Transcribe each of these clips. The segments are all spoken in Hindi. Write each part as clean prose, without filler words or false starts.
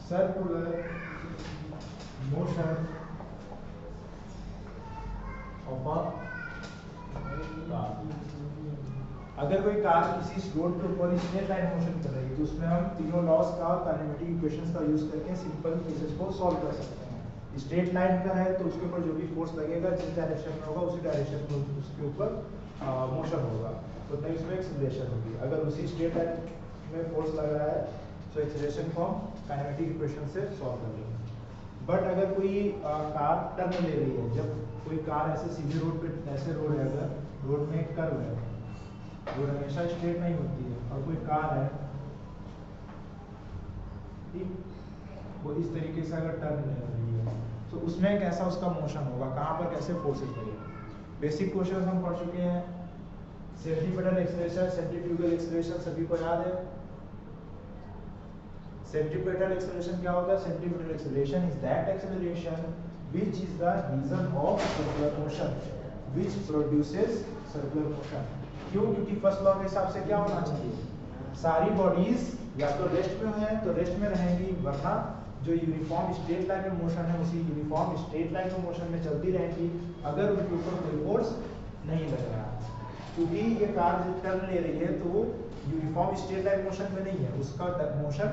circular motion of a car। अगर कोई कार किसी रोड के ऊपर स्ट्रेट लाइन मोशन कर रही है तो उसमें हम तीनों लॉस का काइनेमेटिक इक्वेशंस का यूज करके सिंपल केसेस को सॉल्व कर सकते हैं। स्ट्रेट लाइन का है तो उसके ऊपर जो भी फोर्स लगेगा जिस डायरेक्शन में होगा उसी डायरेक्शन में उसके ऊपर मोशन होगा, तो नहीं उसमें एक्सेलरेशन होगी। अगर उसी स्ट्रेट लाइन में फोर्स लग रहा है तो एक्सेलरेशन को हम काइनेमेटिक इक्वेशन से सॉल्व कर लेंगे। बट अगर कोई कार टर्न ले रही है, जब कोई कार ऐसे सीधे रोड पे, ऐसे रोड है, अगर रोड में एक कर्व है, रोड हमेशा स्ट्रेट नहीं होती है, और कोई कार है ठीक, वो इस तरीके से अगर टर्न ले रही है तो उसमें कैसा उसका मोशन होगा, कहाँ पर कैसे फोर्सेस लगेगा। बेसिक क्वेश्चन हम पढ़ चुके हैं। सेंट्रीपिटल एक्सेलरेशन, सेंट्रीफ्यूगल एक्सेलरेशन सभी को याद है। सेंट्रीपिटल एक्सेलरेशन क्या होता है? Centripetal acceleration is that acceleration which is the reason of circular motion which produces circular motion। क्यों? क्योंकि फर्स्ट लॉ के हिसाब से क्या होना चाहिए, सारी बॉडीज या तो रेस्ट में है तो रेस्ट में रहेंगी, वरना जो यूनिफॉर्म स्ट्रेट लाइन में मोशन है उसी यूनिफॉर्म स्ट्रेट लाइन में मोशन में चलती रहेंगी अगर उनके ऊपर कोई फोर्स नहीं लग रहा। क्योंकि ये कार जब टर्न ले रही है तो वो यूनिफॉर्म स्ट्रेट लाइन मोशन में नहीं है, उसका मोशन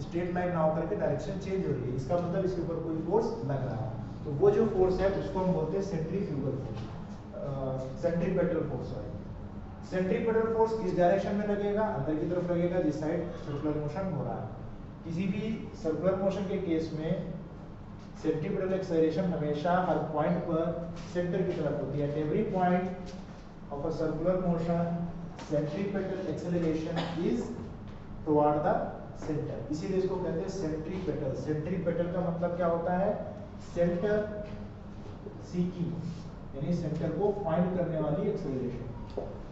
स्ट्रेट लाइन ना होकर के डायरेक्शन चेंज हो रही है, इसका मतलब इसके ऊपर कोई फोर्स लग रहा है। तो वो जो फोर्स है उसको हम बोलते हैं centrifugal force, centripetal force. Centripetal force किस डायरेक्शन में लगेगा? अंदर की तरफ लगेगा, जिस साइड सर्कुलर मोशन हो रहा है। किसी भी सर्कुलर मोशन के केस में सेंट्रीपेटल एक्सेलरेशन हमेशा हर पॉइंट पर सेंटर की तरफ होती है। At every point of a circular motion centripetal acceleration is toward the centre, इसीलिए इसको कहते हैं सेंट्रीपेटल। सेंट्रीपेटल का मतलब क्या होता है? सेंटर सीकिंग, यानी सेंटर को फाइंड करने वाली एक्सेलरेशन,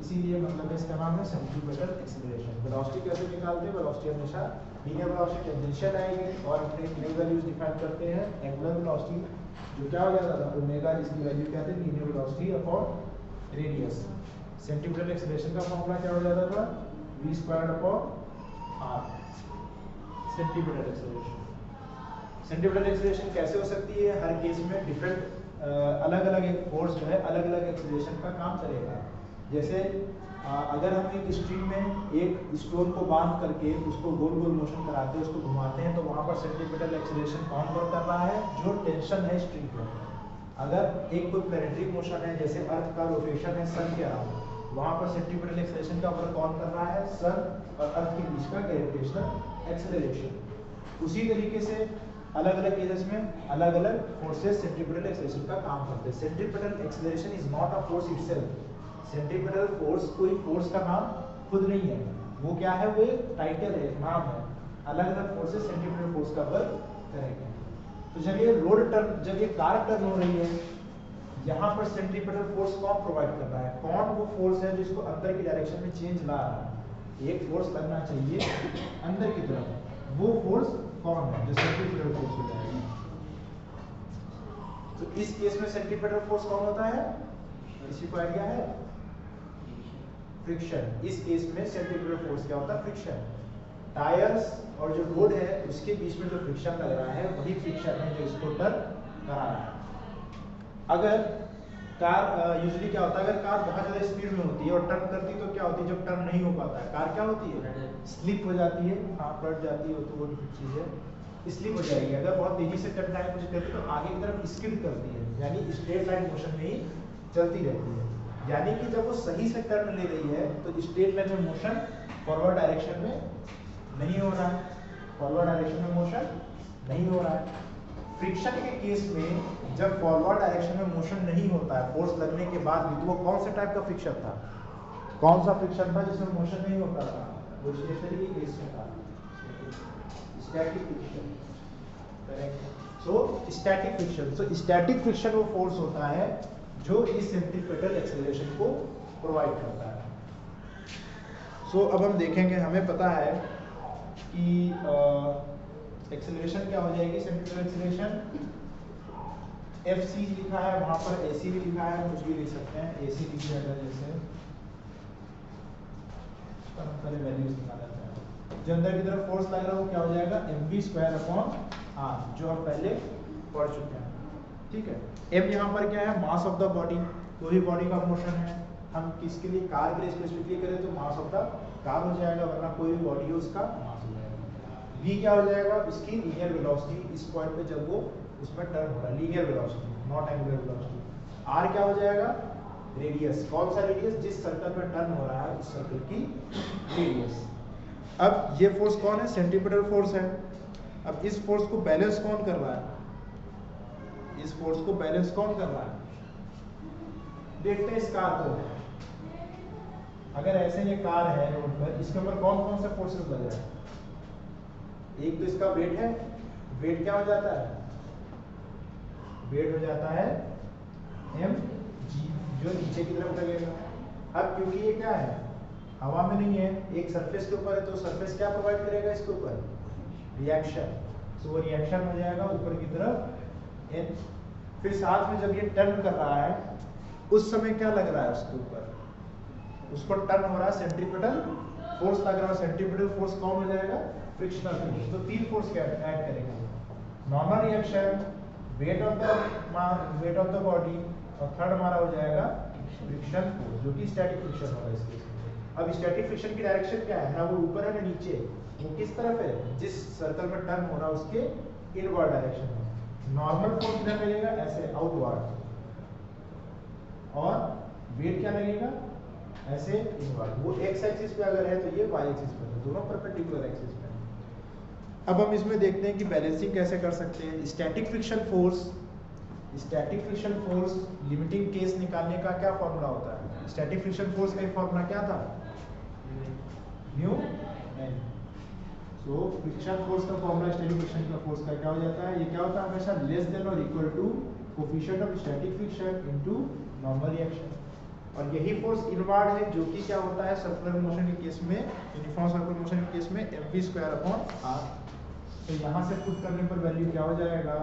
इसीलिए मतलब इसका नाम है सेंट्रीपेटल एक्सेलरेशन। वेलोसिटी कैसे निकालते हैं? वेलोसिटी हमेशा लीनियर वेलोसिटी टेंजेंशियल आएगी और अपने नई वैल्यूज डिफाइन करते हैं। एंगुलर वेलोसिटी जो क्या हो जाता था ओमेगा, जिसकी वैल्यू क्या थी linear velocity upon radius. Centripetal acceleration का फॉर्मूला क्या हो जाता था? v² upon r। Centripetal acceleration, centripetal acceleration कैसे हो सकती है? हर केस में डिफरेंट अलग अलग एक फोर्स जो है अलग अलग एक्सेलरेशन का काम करेगा। जैसे अगर हम एक स्ट्रिंग में एक स्टोन को बांध करके उसको गोल गोल मोशन कराते हैं, उसको घुमाते हैं, तो वहाँ पर सेंट्रीपेटल एक्सेलरेशन कौन वर्क कर रहा है? जो टेंशन है स्ट्रिंग पर। अगर एक कोई प्लैनेटरी मोशन है, जैसे अर्थ का रोटेशन है सन के अराउंड, वहाँ पर सेंट्रीपेटल एक्सेलरेशन का वर्क कौन कर रहा है? सन और अर्थ के बीच का ग्रेविटेशनल एक्सेलरेशन। उसी तरीके से अलग अलग केसेस में अलग अलग फोर्सेस सेंट्रीपेटल एक्सेलरेशन का काम करते हैं। Centripetal acceleration is not a force itself. Centripetal force कोई फोर्स का नाम खुद नहीं है, वो क्या है? वो एक टाइटल है, एक नाम है। अलग अलग फोर्सेस सेंट्रीपेटल फोर्स का वर्क करेंगे। तो जब ये रोड टर्न, जब ये कार टर्न हो रही है, यहाँ पर सेंट्रीपेटल फोर्स कौन प्रोवाइड कर रहा है? कौन वो फोर्स है जिसको अंदर की डायरेक्शन में चेंज ला रहा है? एक फोर्स लगना चाहिए अंदर की तरफ, वो फोर्स कौन है? जो सेंट्रीपेटल फोर्स हो जाएगा। तो इस केस में सेंट्रीपेटल फोर्स कौन होता है? किसी को आइडिया है? फ्रिक्शन। इस केस में सेंट्रीपेटल फोर्स क्या होता है? फ्रिक्शन। टायर्स और जो रोड है उसके बीच में जो फ्रिक्शन लग रहा है वही फ्रिक्शन है जो इसको टर्न करा रहा है। अगर कार यूजुअली क्या होता है, अगर कार बहुत ज़्यादा स्पीड में होती है और टर्न करती है तो क्या होती है? जब टर्न नहीं हो पाता है कार क्या होती है? स्लिप हो जाती है, हाँ पलट जाती है, तो वो चीज़ है स्लिप हो जाएगी। अगर बहुत तेजी से टर्न करने की कोशिश करती है तो आगे की तरफ स्किड करती है, यानी स्ट्रेट लाइन मोशन में ही चलती रहती है। यानी कि जब वो सही से टर्न ले रही है तो स्ट्रेट लाइन में मोशन फॉरवर्ड डायरेक्शन में नहीं हो रहा है, फॉरवर्ड डायरेक्शन में मोशन नहीं हो रहा है। फ्रिक्शन के केस में जब फॉरवर्ड डायरेक्शन में मोशन नहीं होता है फोर्स लगने के बाद भी, तो वो कौन से टाइप का फ्रिक्शन था? कौन सा फ्रिक्शन था जिसमें मोशन नहीं होता था? वो स्टेशनरी के केस में था, static friction. Correct. So static friction, so static friction वो फोर्स होता है जो इस सेंट्रीपेटल एक्सेलरेशन को प्रोवाइड करता है। सो अब हम देखेंगे, हमें पता है कि एक्सेलरेशन क्या हो जाएगी? सेंट्रीपेटल एक्सेलरेशन FC लिखा है, वहां पर AC भी लिखा है, कुछ भी लिख सकते हैं, AC लिख दिया जाए जैसे, पर हम पहले वैल्यूज निकाल लेते हैं। जो अंदर की तरफ फोर्स लग रहा है वो क्या हो जाएगा mv²/r, जो हम पहले पढ़ चुके हैं। ठीक है, m यहाँ पर क्या है, मास ऑफ द बॉडी, कोई बॉडी का मोशन है, हम किसके लिए, कार के लिए स्पेसिफिकली करें तो मास ऑफ द कार हो जाएगा, वरना कोई भी बॉडी है उसका मास हो जाएगा। v क्या हो जाएगा, इसकी लीनियर वेलोसिटी, इस पॉइंट पे जब वो उसमें टर्न हो रहा है, linear velocity not angular velocity. r क्या हो जाएगा, रेडियस, कौन सा रेडियस, जिस सर्कल में टर्न हो रहा है उस सर्कल की रेडियस। अब ये फोर्स कौन है, सेंटीमीटर फोर्स है। अब इस फोर्स को बैलेंस कौन कर रहा है, इस फोर्स को बैलेंस कौन कर रहा है, देखते हैं इस कार को। अगर ऐसे ये कार है रोड पर, इसके ऊपर कौन कौन से फोर्सेस लग रहे हैं, एक तो इसका वेट है, वेट क्या हो जाता है, वेट हो जाता है mg, जो नीचे की तरफ लगेगा। अब क्योंकि ये क्या है, हवा में नहीं है, एक सरफेस के ऊपर है, तो सरफेस क्या प्रोवाइड करेगा इसके ऊपर, रिएक्शन, तो वो रिएक्शन हो जाएगा ऊपर की तरफ n। फिर साथ में जब ये टर्न कर रहा है उस समय क्या लग रहा है उसके ऊपर, उसको टर्न हो रहा है, सेंट्रीपिटल फोर्स लग रहा है। सेंट्रीपिटल फोर्स कौन हो जाएगा, फ्रिक्शनल फोर्स। तो तीन फोर्स क्या ऐड करेंगे, normal reaction, weight of the body, और थर्ड हमारा हो जाएगा फ्रिक्शन फोर्स, जो कि स्टैटिक फ्रिक्शन होगा इस केस में। अब स्टैटिक फ्रिक्शन की डायरेक्शन क्या है, ना वो ऊपर है ना नीचे, वो किस तरफ है, जिस सर्कल में टर्न हो रहा है उसके इनवर्ड डायरेक्शन में। नॉर्मल फोर्स किधर लगेगा, ऐसे आउटवर्ड, और वेट क्या लगेगा, ऐसे इनवर्ड। वो एक्स एक्सिस पे अगर है तो ये वाई एक्सिस पे, तो दोनों परपेंडिकुलर एक्सिस पे। अब हम इसमें देखते हैं कि बैलेंसिंग कैसे कर सकते हैं। Static friction force, static friction force limiting case निकालने का क्या फॉर्मूला होता है, स्टैटिक फ्रिक्शन फोर्स का फॉर्मूला क्या था, mu N. So friction force का फॉर्मूला स्टैटिक फ्रिक्शन का फोर्स का क्या हो जाता है, ये क्या होता है हमेशा लेस देन और equal to coefficient of static friction into normal reaction. और यही फोर्स इनवर्ड है, जो कि क्या होता है सर्कुलर मोशन के केस में, यूनिफॉर्म सर्कुलर मोशन के केस में mv²/r। तो यहाँ से पुट करने पर वैल्यू क्या हो जाएगा,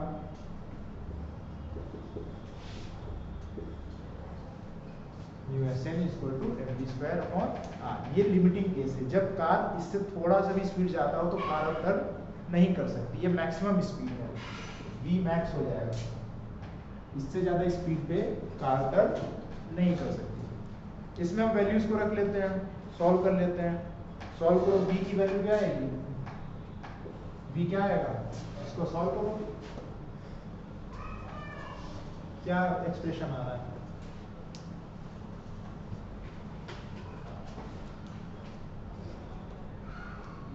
μSN = mv²/r। ये लिमिटिंग केस है, जब कार इससे थोड़ा सा भी स्पीड जाता हो तो कार अब टर्न नहीं कर सकती, ये मैक्सिमम स्पीड है, v max हो जाएगा, इससे ज्यादा स्पीड पे कार टर्न नहीं कर सकती। इसमें हम वैल्यूज को रख लेते हैं, सॉल्व कर लेते हैं। सॉल्व करो, v की वैल्यू क्या आएगी, v क्या आएगा, इसको सॉल्व करो, क्या एक्सप्रेशन आ रहा है,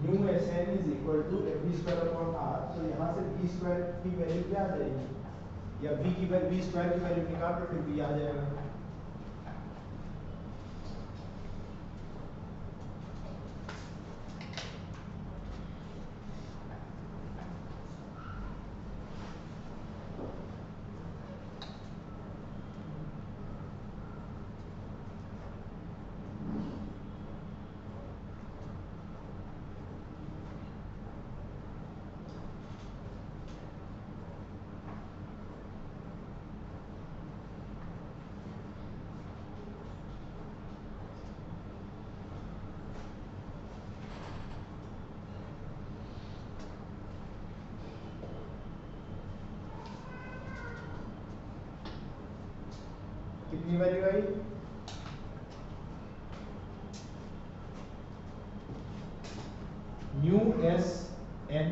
μSN = mv²/r। तो यहाँ से v² की वैल्यू क्या आ जाएगी, या v की वैल्यू, v² की वैल्यू निकाल तो फिर v आ जाएगा। कितनी वैल्यू आई, μSN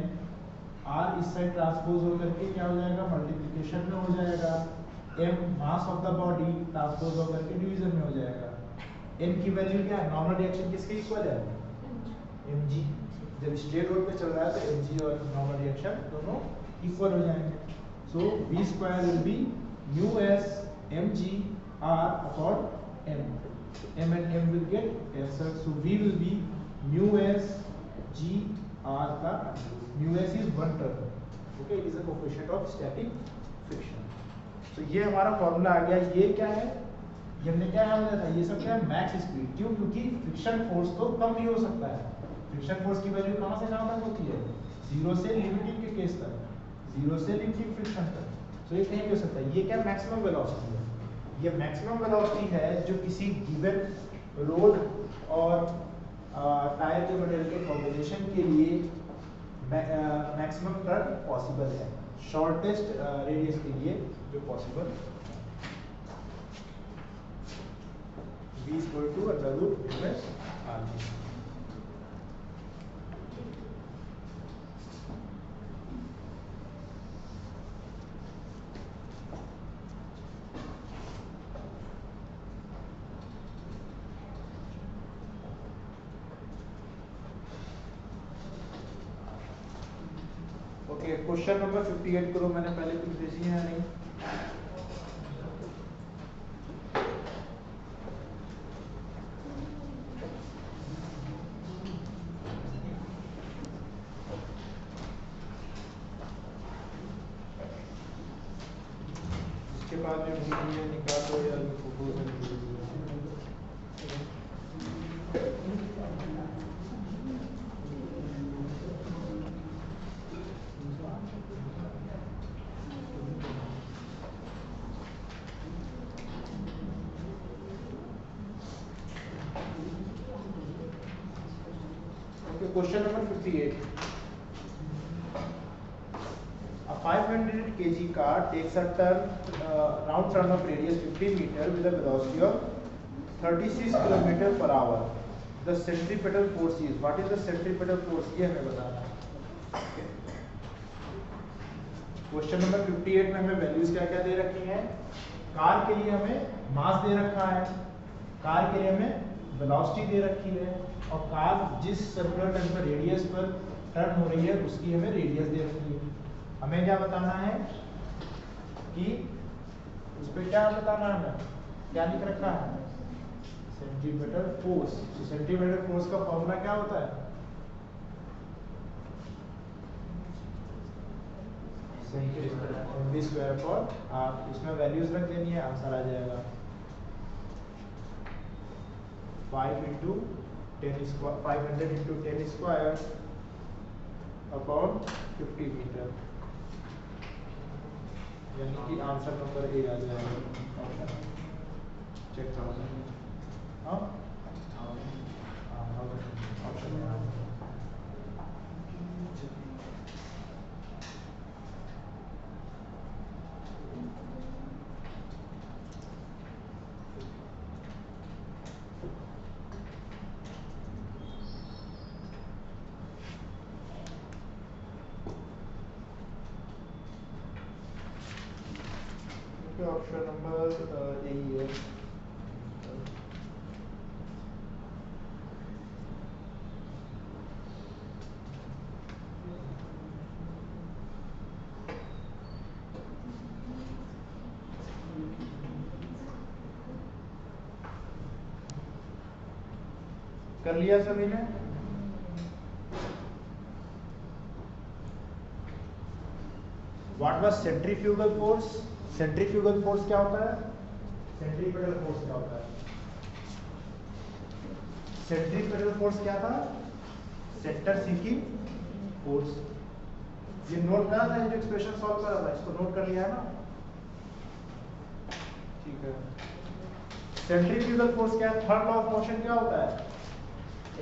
r इस साइड ट्रांसपोज हो करके क्या हो जाएगा, मल्टीप्लिकेशन में हो जाएगा, m mass of the body transpose हो करके डिवीजन में हो जाएगा। n की वैल्यू क्या है, नॉर्मल रिएक्शन किसके इक्वल है, mg। जब स्ट्रेट रोड पे चल रहा है तो mg और नॉर्मल रिएक्शन दोनों इक्वल हो जाएंगे। सो v² will be μS mg r/m, m and m will get cancelled, so v will be μS g r का μS is 1 turn, okay, it is a coefficient of static friction। तो ये हमारा फॉर्मूला आ गया। ये क्या है, ये हमने क्या हो जाता है, ये सब क्या है, मैक्स स्पीड। क्यों, क्योंकि फ्रिक्शन फोर्स तो कम भी हो सकता है। फ्रिक्शन फोर्स की वैल्यू कहाँ से कहाँ तक होती है, 0 से लिमिटिंग के केस तक, 0 से लिमिटिंग फ्रिक्शन तक। तो ये कहीं भी हो सकता है। ये क्या मैक्सिमम वेलोसिटी है, ये मैक्सिमम वेलोसिटी है जो किसी गिवन रोड और टायर के मटेरियल के कॉम्बिनेशन के लिए मैक्सिमम टर्न पॉसिबल है, शॉर्टेस्ट रेडियस के लिए जो possible v equal to under root inverse R. Okay, question number 58 करो। मैंने पहले कुछ भेजी है नहीं? इसके बाद में भेजी है, निकाल दो यार, फोटो से। Question number 58. A 500 kg car takes a round turn of radius 50 meter with a velocity of 36 km per hour. The centripetal force is, what is the centripetal force? ये हमें बताना है। क्वेश्चन नंबर 58 में हमें वैल्यूज क्या क्या दे रखी हैं? कार के लिए हमें मास दे रखा है, कार के लिए हमें वेलोसिटी दे रखी है, और कार जिस सर्कुलर टर्न पर रेडियस पर टर्न हो रही है उसकी हमें रेडियस दे रखी है। हमें क्या बताना है कि उस पर क्या बताना है, हमें क्या लिख रखा है? Centimetre force. सेंटीमीटर फोर्स का फॉर्मूला क्या होता है? mv स्क्वायर पर आर। इसमें वैल्यूज रख देनी है, आंसर आ जाएगा 500 into 10 square अपॉन 50 मीटर, यानी कि आंसर नंबर ए आ जाएगा। चेक करो। हाँ ऑप्शन में आ जाएगा। ऑप्शन नंबर यही है। कर लिया सभी ने? What was centrifugal force? Centrifugal force क्या होता है? सेंट्रीपेटल फोर्स क्या होता है? सेंट्रीपेटल फोर्स क्या था? Sector seeking force. ये नोट करा था, जो एक्सप्रेशन सॉल्व करा था, इसको नोट कर लिया है ना? ठीक है। सेंट्रीफ्यूगल फोर्स क्या है? थर्ड लॉ ऑफ मोशन क्या होता है?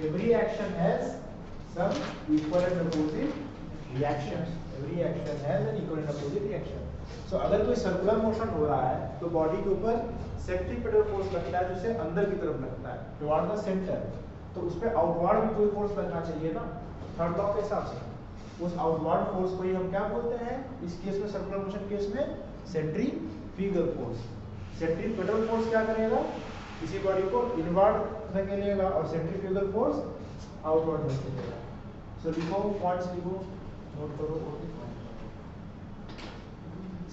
Every action has some equal and opposite reactions. Every action has an equal and opposite reaction. So अगर कोई सर्कुलर मोशन हो रहा है तो बॉडी के ऊपर सेंट्रीपेटल फोर्स लगता है, जिसे अंदर की तरफ लगता है, टुवर्ड द सेंटर। तो उस पे आउटवर्ड भी कोई फोर्स लगना चाहिए ना, थर्ड लॉ के हिसाब से। उस आउटवर्ड फोर्स को ही हम क्या बोलते हैं इस केस में, सर्कुलर मोशन केस में? Centrifugal force. सेंट्रीपेटल फोर्स क्या करेगा? किसी बॉडी को इनवर्ड धकेलेगा, और सेंट्रीफ्यूगल फोर्स आउटवर्ड धकेलेगा। सो लिखो, पॉइंट्स लिखो, नोट करो।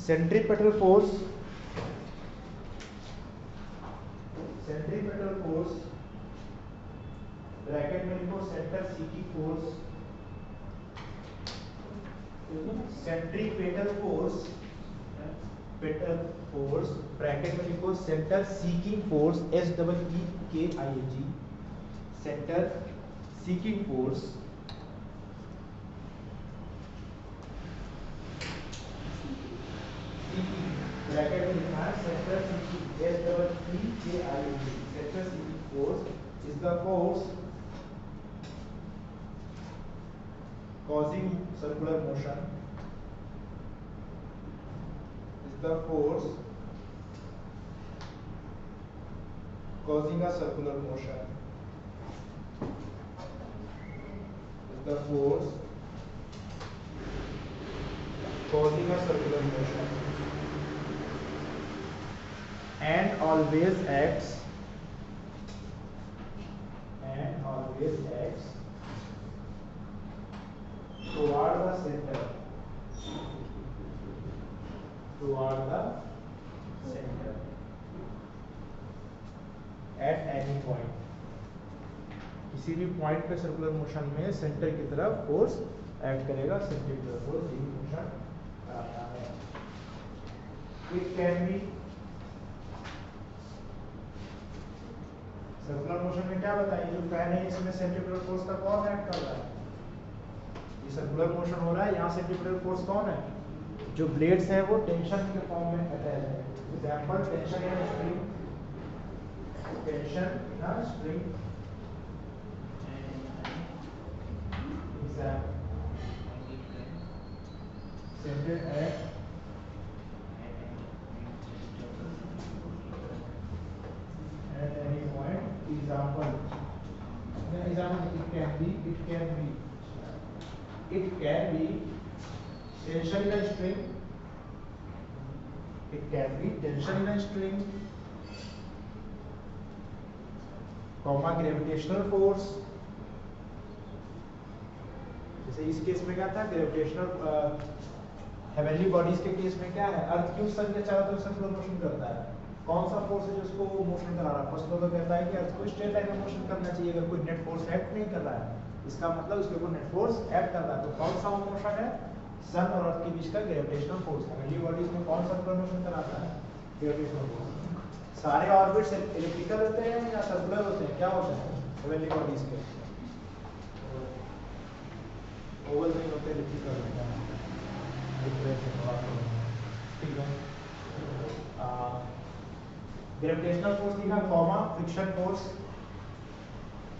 Centripetal force, centripetal force bracket में लिखो centre seeking force, centripetal force, petal force bracket में लिखो centre seeking force, SEEKING, centre seeking force, bracket में लिखना है centre seeking, SEEKING, centre seeking force is the force causing circular motion is the force causing a circular motion is the force causing a circular motion and always acts toward the center at any point. किसी भी पॉइंट पे सर्कुलर मोशन में सेंटर की तरफ फोर्स एक्ट करेगा, सेंट्रीफ्यूगल फोर्स यही मोशन कराता है. It can be circular motion में क्या बताइए, जो फैन है इसमें सेंट्रीफ्यूगल फोर्स का कौन एक्ट कर रहा है? ये सर्कुलर मोशन हो रहा है, यहाँ सेंट्रीफ्यूगल फोर्स कौन है? जो ब्लेड्स हैं वो टेंशन के फॉर्म में अटैच है. Example tension in spring, tension in a spring. Example centered at any point. Example it can be tension in a string. It can be tension in a string, comma gravitational force. जैसे इस केस में क्या था, ग्रेविटेशनल हेवनली बॉडीज के केस में क्या है, अर्थ क्यों सन के चारों तरफ सर्कुलर मोशन करता है? कौन सा फोर्स है जो उसको मोशन करा रहा है? फर्स्ट तो कहता है कि अर्थ को स्ट्रेट लाइन में मोशन करना चाहिए अगर कोई नेट फोर्स एक्ट नहीं कर रहा है. इसका मतलब उसके ऊपर नेट फोर्स एक्ट कर रहा है. तो कौन सा मोशन है? सन और अर्थ के बीच का ग्रेविटेशनल फोर्स. हेवनली बॉडीज में कौन सर्कुलर मोशन कराता है? Gravitational force. सारे ऑर्बिट्स इलिप्टिकल होते हैं या सर्कुलर होते हैं? क्या होते हैं हेवनली बॉडीज के? ओवल नहीं होते, इलिप्टिकल होते हैं. ठीक है. ग्रेविटेशनल फोर्स लिखा, comma friction force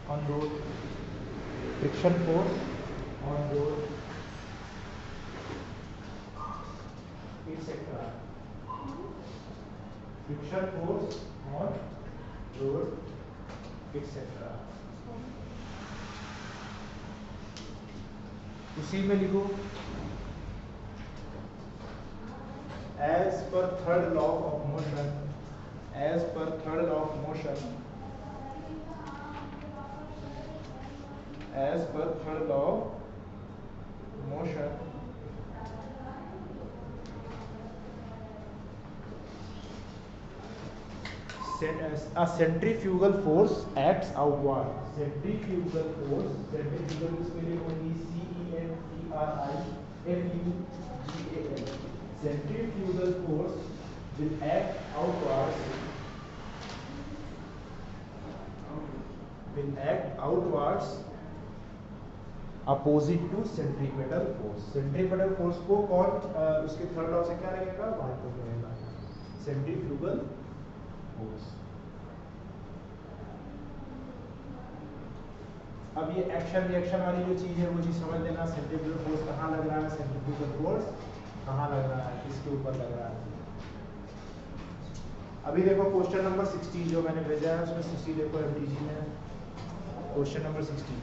on road, friction force on road etcetera. Friction force on road etcetera. उसी में लिखो as per third law of motion, as per third law of motion, as per third law of motion, a centrifugal force acts outward. Centrifugal force, centrifugal इसके लिए होगी CENTRIFUGAL. Centrifugal force will act outwards. Opposite to centripetal force. Centripetal force को कौन उसके थर्ड लॉ से क्या लगेगा? वहां को रहेगा centrifugal force. अब ये एक्शन रिएक्शन वाली जो चीज है वो चीज समझ लेना. सेंट्रीफ्यूगल फोर्स कहाँ लग रहा है, सेंट्रीफ्यूगल फोर्स कहाँ लग रहा है, इसके ऊपर लग रहा है. अभी देखो क्वेश्चन नंबर 60 जो मैंने भेजा है उसमें 60 देखो एमटीजी में. Question number 60,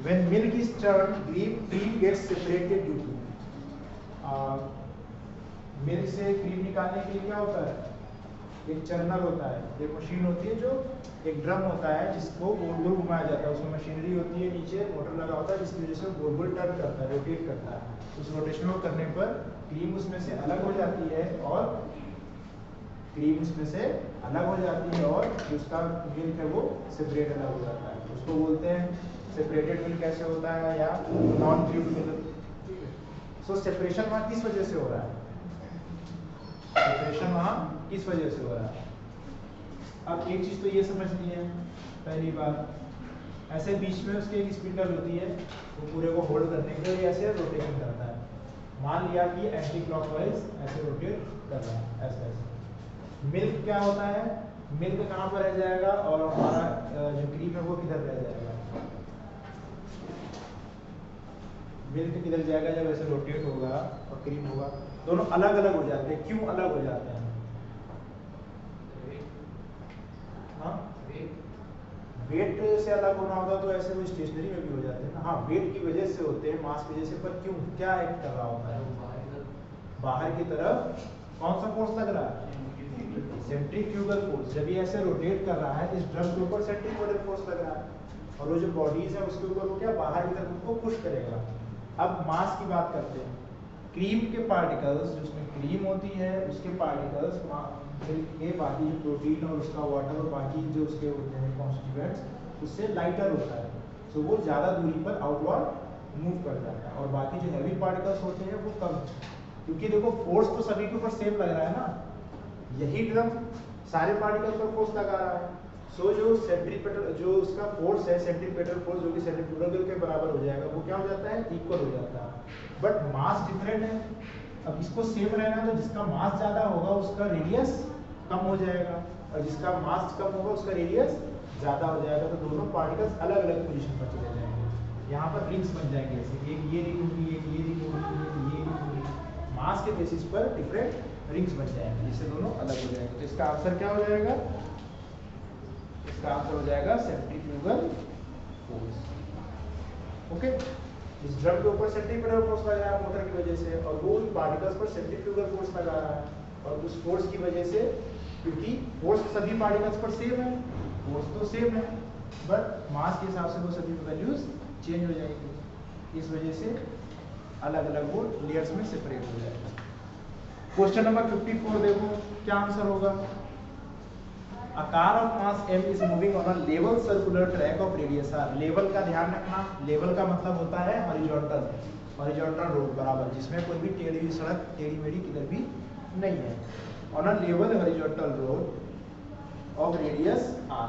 when milk is churned, cream gets separated due to. Milk से क्रीम निकालने के लिए क्या होता है? एक चर्नल होता है, एक मशीन होती है जो एक ड्रम होता है जिसको गोल गोल घुमाया जाता है. उसमें मशीनरी होती है, नीचे मोटर लगा होता है जिसकी वजह से गोल गोल टर्न करता है, रोटेट करता है. उस रोटेशन को करने पर क्रीम उसमें से अलग हो जाती है और उसका मिल्क है वो सेपरेट अलग हो जाता है. उसको बोलते हैं सेपरेटेड मिल्क. कैसे होता है? या नॉन क्रीम्ड मिल्क. सो सेपरेशन वहाँ किस वजह से हो रहा है? सेपरेशन वहाँ किस वजह से हो रहा है? अब एक चीज तो ये समझनी है. पहली बात, ऐसे बीच में उसके एक स्पिंडल होती है, वो पूरे को होल्ड करने के लिए ऐसे रोटेशन करता है. मान लिया कि एंटी क्लॉकवाइज ऐसे रोटेट कर रहा है, ऐसे ऐसे. मिल्क क्या होता है? मिल्क कहाँ पर रह जाएगा और हमारा जो क्रीम है वो किधर रह जाएगा? मिल्क किधर जाएगा जब ऐसे रोटेट होगा और क्रीम होगा, दोनों अलग अलग हो जाते हैं। क्यों अलग हो जाते हैं? हाँ, वेट से अलग होना होता तो ऐसे वो स्टेशनरी में भी हो जाते हैं ना। हाँ, वेट की वजह से होते हैं, मास की वजह से, पर क्यों, क्या एक्ट कर रहा होता है? बाहर की तरफ कौन सा फोर्स लग रहा है? Centrifugal force. जब ये ऐसे रोटेट कर रहा है इस ड्रम के ऊपर सेंट्रीफ्यूगल फोर्स लग रहा है, और वो जो बॉडीज है उसके ऊपर वो क्या बाहर की तरफ उसको पुश करेगा। अब मास की बात करते हैं। क्रीम के पार्टिकल्स, जिसमें क्रीम होती है उसके पार्टिकल्स मिल्क के बाकी जो प्रोटीन और उसका वाटर और बाकी जो उसके होते हैं कॉन्स्टिट्यूएंट्स उससे लाइटर होता है, तो वो ज़्यादा दूरी पर आउटवर्ड मूव कर जाता है, और बाकी जो हैवी पार्टिकल्स होते हैं वो कम, क्योंकि देखो फोर्स तो सभी के ऊपर सेम लग रहा है ना। यही ड्रम सारे पार्टिकल पर फोर्स लगा रहा है, सो जो सेंट्रीपेटल जो उसका फोर्स है, सेंट्रीपेटल फोर्स जो कि सेंट्रीफ्यूगल के बराबर हो जाएगा, वो क्या हो जाता है? इक्वल हो जाता है। बट मास डिफरेंट है। अब इसको सेम रहना तो जिसका मास ज्यादा होगा उसका रेडियस कम हो जाएगा, और जिसका मास कम होगा उसका रेडियस ज्यादा हो जाएगा, तो दोनों पार्टिकल्स अलग अलग पोजीशन पर चले जाएंगे। यहाँ पर रिंग्स बन जाएंगे ऐसे, एक ये रिंग होगी, एक ये रिंग होगी, एक ये रिंग होगी, मास के बेसिस पर डिफरेंट रिंग्स बन जाएंगे, जिससे दोनों अलग हो जाएंगे। तो इसका आंसर क्या हो जाएगा? इसका आंसर हो जाएगा सेंट्रीफ्यूगल फोर्स। ओके, इस ड्रम के ऊपर सेंट्रीफ्यूगल फोर्स लग रहा है मोटर की वजह से, और वो पार्टिकल्स पर सेंट्रीफ्यूगल फोर्स लगा रहा है, और उस फोर्स की वजह से, क्योंकि फोर्स सभी पार्टिकल्स पर सेम है, फोर्स तो सेम है, बट मास के हिसाब से वो सभी वैल्यूज चेंज हो जाएंगी, इस वजह से अलग अलग वो लेयर्स में सेपरेट हो जाएगा। क्वेश्चन नंबर 54 देखो क्या आंसर होगा। A car of mass m is moving on a level circular track of radius r। Level का ध्यान रखना, लेवल का मतलब होता है हॉरिजॉन्टल, हॉरिजॉन्टल रोड बराबर, जिसमें कोई भी टेढ़ी हुई सड़क, टेढ़ी मेढ़ी किधर भी नहीं है। On a level horizontal road of radius r,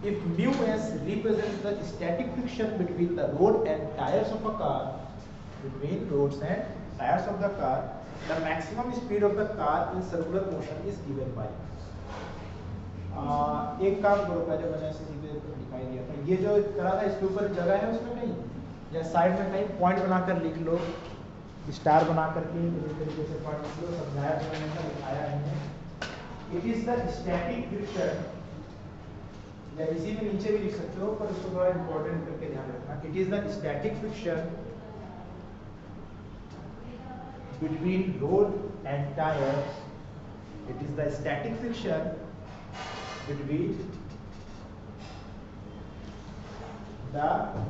if mu s represents the static friction between the road and tires of a car, between roads and tires of the car, the maximum speed of the car in circular motion is given by। एक काम करो, पहले मैंने ऐसे सीधे दिखाई दिया था, ये जो करा था इसके ऊपर जगह है उसमें कहीं, या साइड में कहीं पॉइंट बनाकर लिख लो, स्टार बना करके इस तरीके से पॉइंट लिख लो, समझाया तो मैंने दिखाया नहीं है। It is the static friction, या इसी में नीचे भी लिख सकते हो, पर उसको थोड़ा इंपॉर्टेंट करके ध्यान रखना। It is the static friction between road and tyres, it is the static friction between the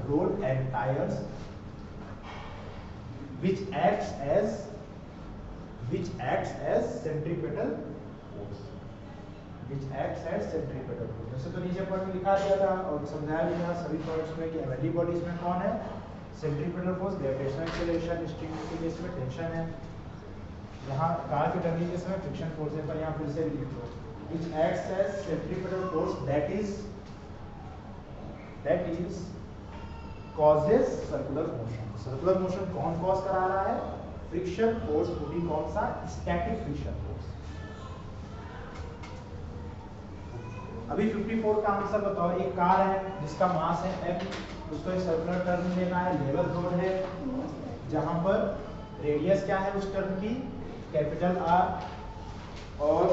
road and tires which acts as centripetal force, जैसे तो नीचे पॉइंट में लिखा दिया था और समझाया भी था सभी पॉइंट्स में कि एवरी बॉडीज में कौन है? Centripetal force, gravitational acceleration, string के केस में टेंशन है, यहाँ कार के टर्निंग के समय फ्रिक्शन फोर्स है, पर यहाँ फिर से भी लिख लो which acts as centripetal force that is causes circular motion। circular motion कौन कॉज करा रहा है? फ्रिक्शन फोर्स, वो भी कौन सा? Static friction force. अभी 54 का आंसर बताओ। एक कार है जिसका मास है m, उसको एक सर्कुलर टर्न लेना है, लेवल रोड है, जहां पर रेडियस क्या है उस टर्न की? कैपिटल R, और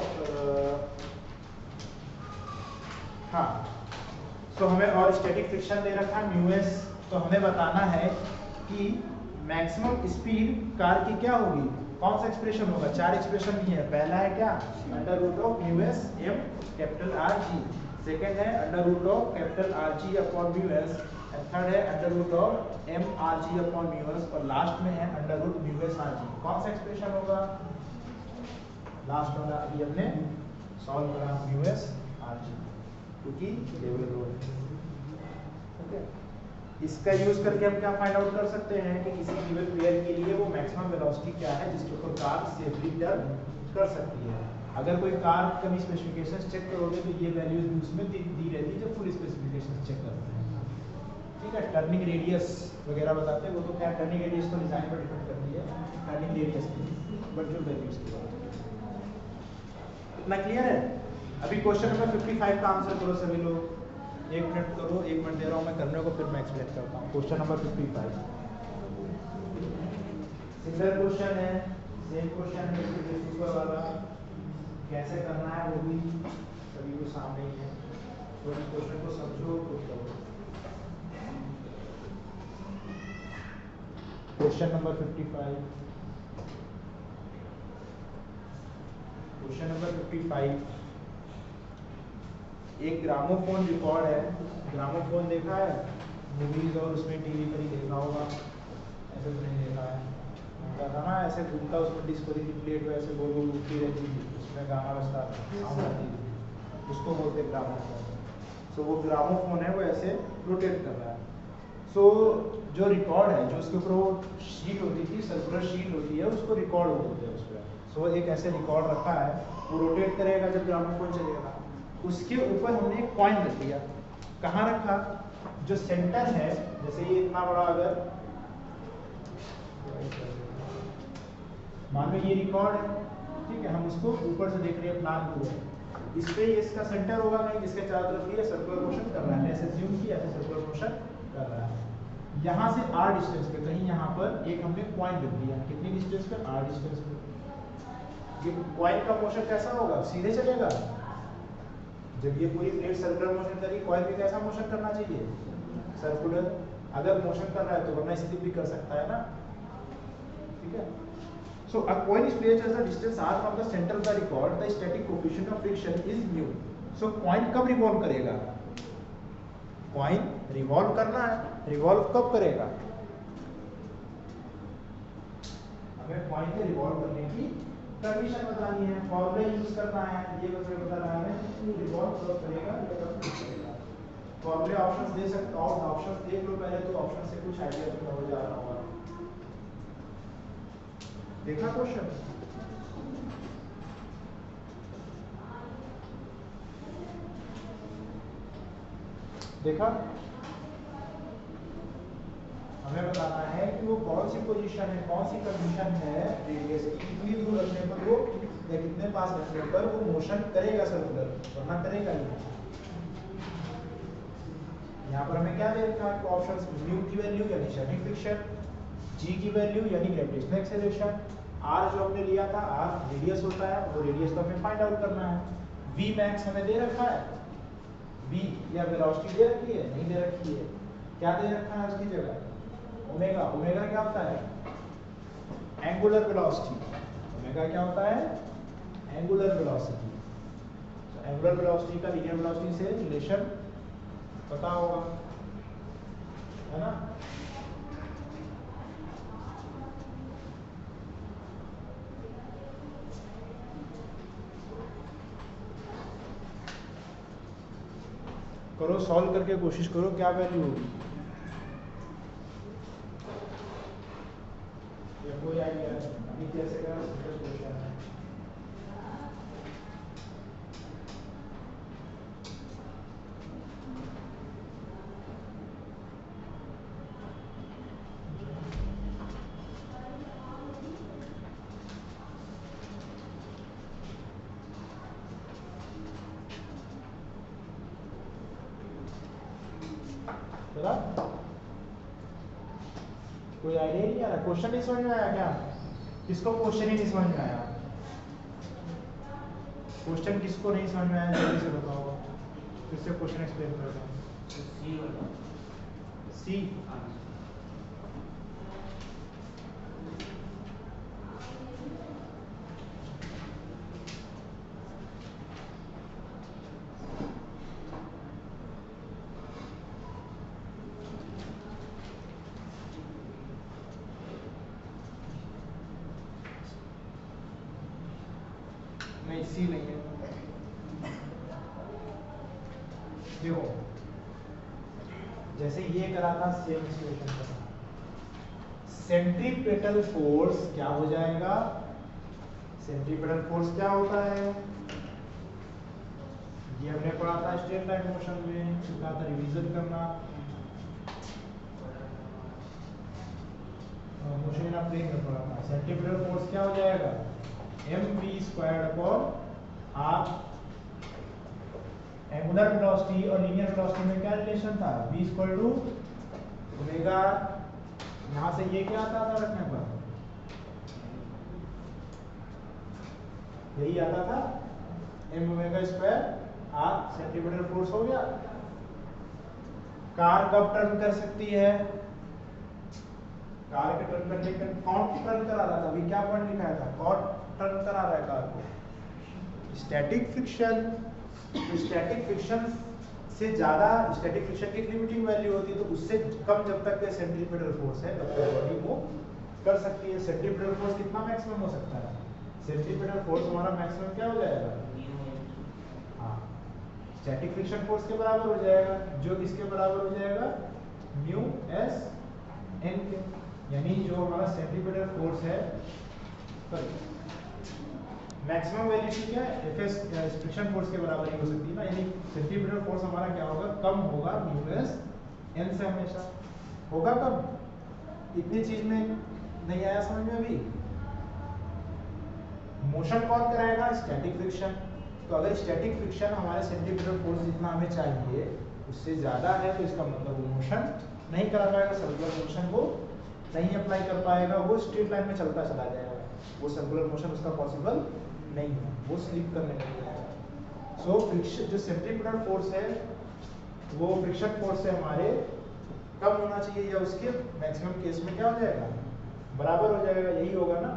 हाँ, तो हमें और स्टैटिक फ्रिक्शन दे रखा है म्यू एस, तो हमें बताना है कि मैक्सिमम स्पीड कार की क्या होगी, कौन सा एक्सप्रेशन होगा? चार एक्सप्रेशन भी है। पहला है क्या? Under root of mu S m capital R g, second है under root of capital R g upon mu s, and third है under root of m R g upon mu s, और लास्ट में है under root mu s R g. कौन सा एक्सप्रेशन होगा? लास्ट वाला अभी हमने सॉल्व करा, म्यू एस आर जी, क्योंकि लेवल रोड है। ओके, इसका यूज करके हम क्या फाइंड आउट कर सकते हैं कि किसी गिवन पेयर के लिए वो मैक्सिमम वेलोसिटी क्या है जिसके ऊपर कार सेफली टर्न कर सकती है। अगर कोई कार कभी स्पेसिफिकेशंस चेक करोगे तो ये वैल्यूज भी उसमें दी रहती है जब फुल स्पेसिफिकेशंस चेक करते हैं। ठीक है, टर्निंग रेडियस वगैरह बताते हैं, वो तो क्या टर्निंग रेडियस तो डिजाइन पर डिपेंड करती है, टर्निंग रेडियस की, बट जो वैल्यूज की बात है। इतना क्लियर है? अभी क्वेश्चन नंबर 55 का आंसर करो सभी लोग, 1 मिनट करो, 1 मिनट दे रहा हूँ मैं करने को, फिर मैं एक्सप्लेन करता हूँ। क्वेश्चन नंबर 55 सिमिलर क्वेश्चन है, सेम क्वेश्चन है, ऊपर वाला कैसे करना है वो भी सभी को सामने ही है, तो इस क्वेश्चन को समझो तो करो। क्वेश्चन नंबर 55, क्वेश्चन नंबर 55, एक ग्रामोफोन रिकॉर्ड है। ग्रामोफोन देखा है मूवीज और उसमें टीवी पर ही देखा होगा, ऐसे तो नहीं देखा है, उनका गाना ऐसे घूमता, उसमें डिस्को की प्लेट वैसे गोल गोल उठती रहती थी, उसमें गाना बजता साउंड आती थी, उसको बोलते हैं ग्रामोफोन। सो वो ग्रामोफोन है, वो ऐसे रोटेट कर रहा है। सो जो रिकॉर्ड है, जो उसके ऊपर वो शीट होती थी, सर्कुलर शीट होती है, उसको रिकॉर्ड बोलते हैं उस पर। सो एक ऐसे रिकॉर्ड रखा है, वो रोटेट करेगा जब ग्रामोफोन चलेगा। उसके ऊपर हमने एक कॉइन रख दिया। कहाँ रखा? जो सेंटर है, जैसे ये इतना बड़ा, अगर मान लो ये रिकॉर्ड है, ठीक है, हम उसको ऊपर से देख रहे हैं, प्लान को है, इस पे ये इसका सेंटर होगा नहीं, जिसके चारों तरफ ये सर्कुलर मोशन कर रहा है, ऐसे ज्यूम किया, ऐसे सर्कुलर मोशन कर रहा है। यहाँ से r डिस्टेंस पे कहीं यहाँ पर एक हमने पॉइंट रख दिया। कितनी डिस्टेंस पे? r डिस्टेंस पे। ये कॉइन का मोशन कैसा होगा? सीधे चलेगा। जब ये पूरी प्लेट सर्कुलर मोशन करेगी, कॉइन भी कैसा मोशन करना चाहिए? सर्कुलर। अगर मोशन कर रहा है तो वरना स्लिप भी कर सकता है ना, ठीक है। So a coin is placed as a distance r from the center of the record. The static coefficient of friction is mu. So coin कब रिवॉल्व करेगा? कॉइन रिवॉल्व करना है, रिवॉल्व कब करेगा? हमें कॉइन के रिवॉल्व करने की कंडीशन बतानी है, फॉर्मूला यूज करना है, ये बताना है कि रिवॉल्व कब करेगा या कब नहीं करेगा। फॉर्मूले ऑप्शंस दे सकता हूं, ऑप्शंस देख लो पहले, तो ऑप्शन से कुछ आइडिया तो हो जा रहा होगा। देखा क्वेश्चन? देखा? हमें बताना है कि वो कौन सी पोजीशन है, कौन सी कंडीशन है रेडियस की, कितनी दूर रखने पर वो या कितने पास रखने पर वो मोशन करेगा सर्कुलर, वरना करेगा नहीं। यहाँ पर हमें क्या दे रखा है? ऑप्शंस, म्यू की वैल्यू यानी स्टैटिक फ्रिक्शन, जी की वैल्यू यानी ग्रेविटेशनल एक्सेलरेशन, r जो हमने लिया था, r रेडियस होता है, वो रेडियस को हमें फाइंड आउट करना है। v मैक्स हमें दे रखा है, v या वेलोसिटी दे रखी है? नहीं दे रखी है। क्या दे रखा है उसकी जगह? ओमेगा। ओमेगा क्या होता है? Angular velocity. ओमेगा क्या होता है? Angular velocity. तो एंगुलर वेलोसिटी का लीनियर वेलोसिटी से रिलेशन पता होगा, है ना? करो, सॉल्व करके कोशिश करो, क्या वैल्यू होगी? या कोई आइडिया है? अभी कैसे करा? सिंपल क्वेश्चन है। चला? कोई आइडिया नहीं आ रहा? क्वेश्चन नहीं समझ में आया क्या? किसको क्वेश्चन ही नहीं समझ में आया? क्वेश्चन किसको नहीं समझ में आया जल्दी से बताओ, फिर से क्वेश्चन एक्सप्लेन करता हूँ। सी नहीं, सी नहीं है। देखो, जैसे ये करा था सेम सिचुएशन का, सेंट्रीपेटल फोर्स क्या हो जाएगा? सेंट्रीपेटल फोर्स क्या होता है? ये हमने पढ़ा था स्ट्रेट लाइन मोशन में, कहा था रिवीजन करना। मोशन इन अ प्लेन में पढ़ा था। सेंट्रीपेटल फोर्स क्या हो जाएगा? mv² r। एंगुलर वेलोसिटी और लीनियर वेलोसिटी में क्या रिलेशन था? v = omega. यहाँ से ये क्या आता था रखने पर? यही आता था m omega square r centimetre force हो गया। कार कब टर्न कर सकती है? कार के टर्न करने का कौन टर्न करा रहा था? अभी क्या पॉइंट लिखा था? कौन टर्न करा रहा है कार को? Static friction. तो स्टैटिक फ्रिक्शन से ज्यादा, स्टैटिक फ्रिक्शन की एक लिमिटिंग वैल्यू होती है, तो उससे कम जब तक के सेंट्रीपिटल फोर्स है तब तक बॉडी मूव कर सकती है। सेंट्रीपिटल फोर्स कितना मैक्सिमम हो सकता है? सेंट्रीपिटल फोर्स हमारा मैक्सिमम क्या हो जाएगा? हाँ, स्टैटिक फ्रिक्शन फोर्स के बराबर हो जाएगा, जो किसके बराबर हो जाएगा? म्यू एस एन के। यानी जो हमारा सेंट्रीपिटल फोर्स है, मैक्सिमम वैल्यू क्या है? एफएस फ्रिक्शन फोर्स के बराबर ही हो सकती है ना। यानी सेंट्रीपिटल फोर्स हमारा क्या होगा? कम होगा म्यू एस एन से, हमेशा होगा कम। इतनी चीज में नहीं आया समझ में अभी? मोशन कौन कराएगा? Static friction. तो अगर स्टैटिक फ्रिक्शन हमारे सेंट्रीपिटल फोर्स जितना हमें चाहिए उससे ज्यादा है, तो इसका मतलब वो मोशन नहीं करा पाएगा, सर्कुलर मोशन को नहीं अप्लाई कर पाएगा, वो स्ट्रेट लाइन में चलता चला जाएगा, वो सर्कुलर मोशन उसका पॉसिबल नहीं है, वो स्लिप करने लग जाएगा। सो फ्रिक्शन, जो सेंट्रीपिटल फोर्स है वो फ्रिक्शन फोर्स से हमारे कम होना चाहिए, या उसके मैक्सिमम केस में क्या हो जाएगा? बराबर हो जाएगा। यही होगा ना।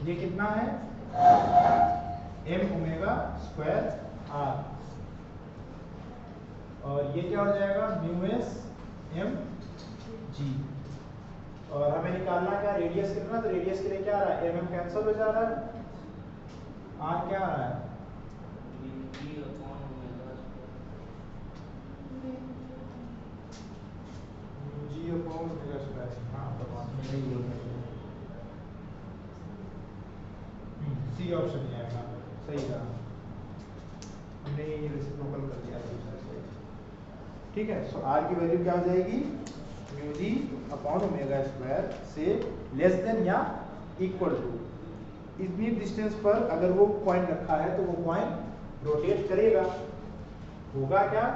ये कितना है? m ओमेगा स्क्वायर r, और ये क्या हो जाएगा? Mu S M G. और हमें निकालना क्या? रेडियस कितना? तो रेडियस के लिए क्या आ रहा है? mm कैंसिल हो जा रहा है, r क्या आ रहा है? जी अपॉन ओमेगा स्क्वायर। हाँ, यही होगा। सी ऑप्शन नहीं आएगा, सही कहा हमने, ये रेसिप्रोकल कर दिया है। ठीक है। सो आर की वैल्यू क्या हो जाएगी? Mu G upon omega square से लेस देन या इक्वल टू, इतनी डिस्टेंस पर अगर वो पॉइंट रखा है तो वो पॉइंट रोटेट करेगा। होगा क्या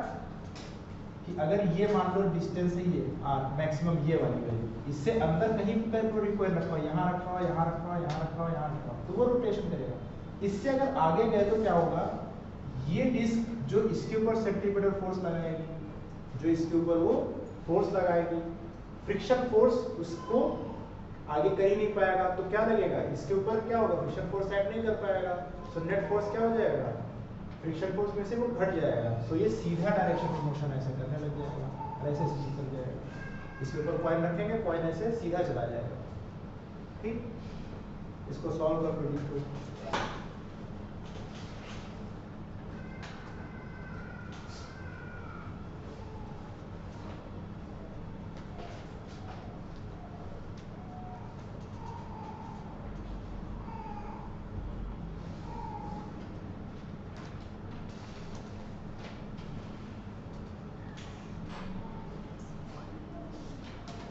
कि अगर ये मान लो डिस्टेंस है ये आर मैक्सिमम, ये वाली वैल्यू, इससे अंदर कहीं पर कोई पॉइंट रखा हो, यहाँ रखा हो, यहाँ रखा हो, यहाँ रखा हो, यहाँ रखा हो, तो वो रोटेशन करेगा। इससे अगर आगे गए तो क्या होगा? ये डिस्क जो इसके ऊपर सेंट्रीपिटल फोर्स लगाएगी, जो इसके ऊपर वो फोर्स लगाएगी, फ्रिक्शन फोर्स उसको आगे कर ही नहीं पाएगा, तो क्या लगेगा? इसके ऊपर क्या होगा? फ्रिक्शन फोर्स एक्ट नहीं कर पाएगा। सो नेट फोर्स क्या हो जाएगा? फ्रिक्शन फोर्स में से वो घट जाएगा। सो ये सीधा डायरेक्शन में मोशन ऐसे करने लग जाएगा, और ऐसे चल जाएगा। इसके ऊपर कॉइन रखेंगे, कॉइन ऐसे सीधा चला जाएगा। ठीक, इसको सॉल्व कर दो।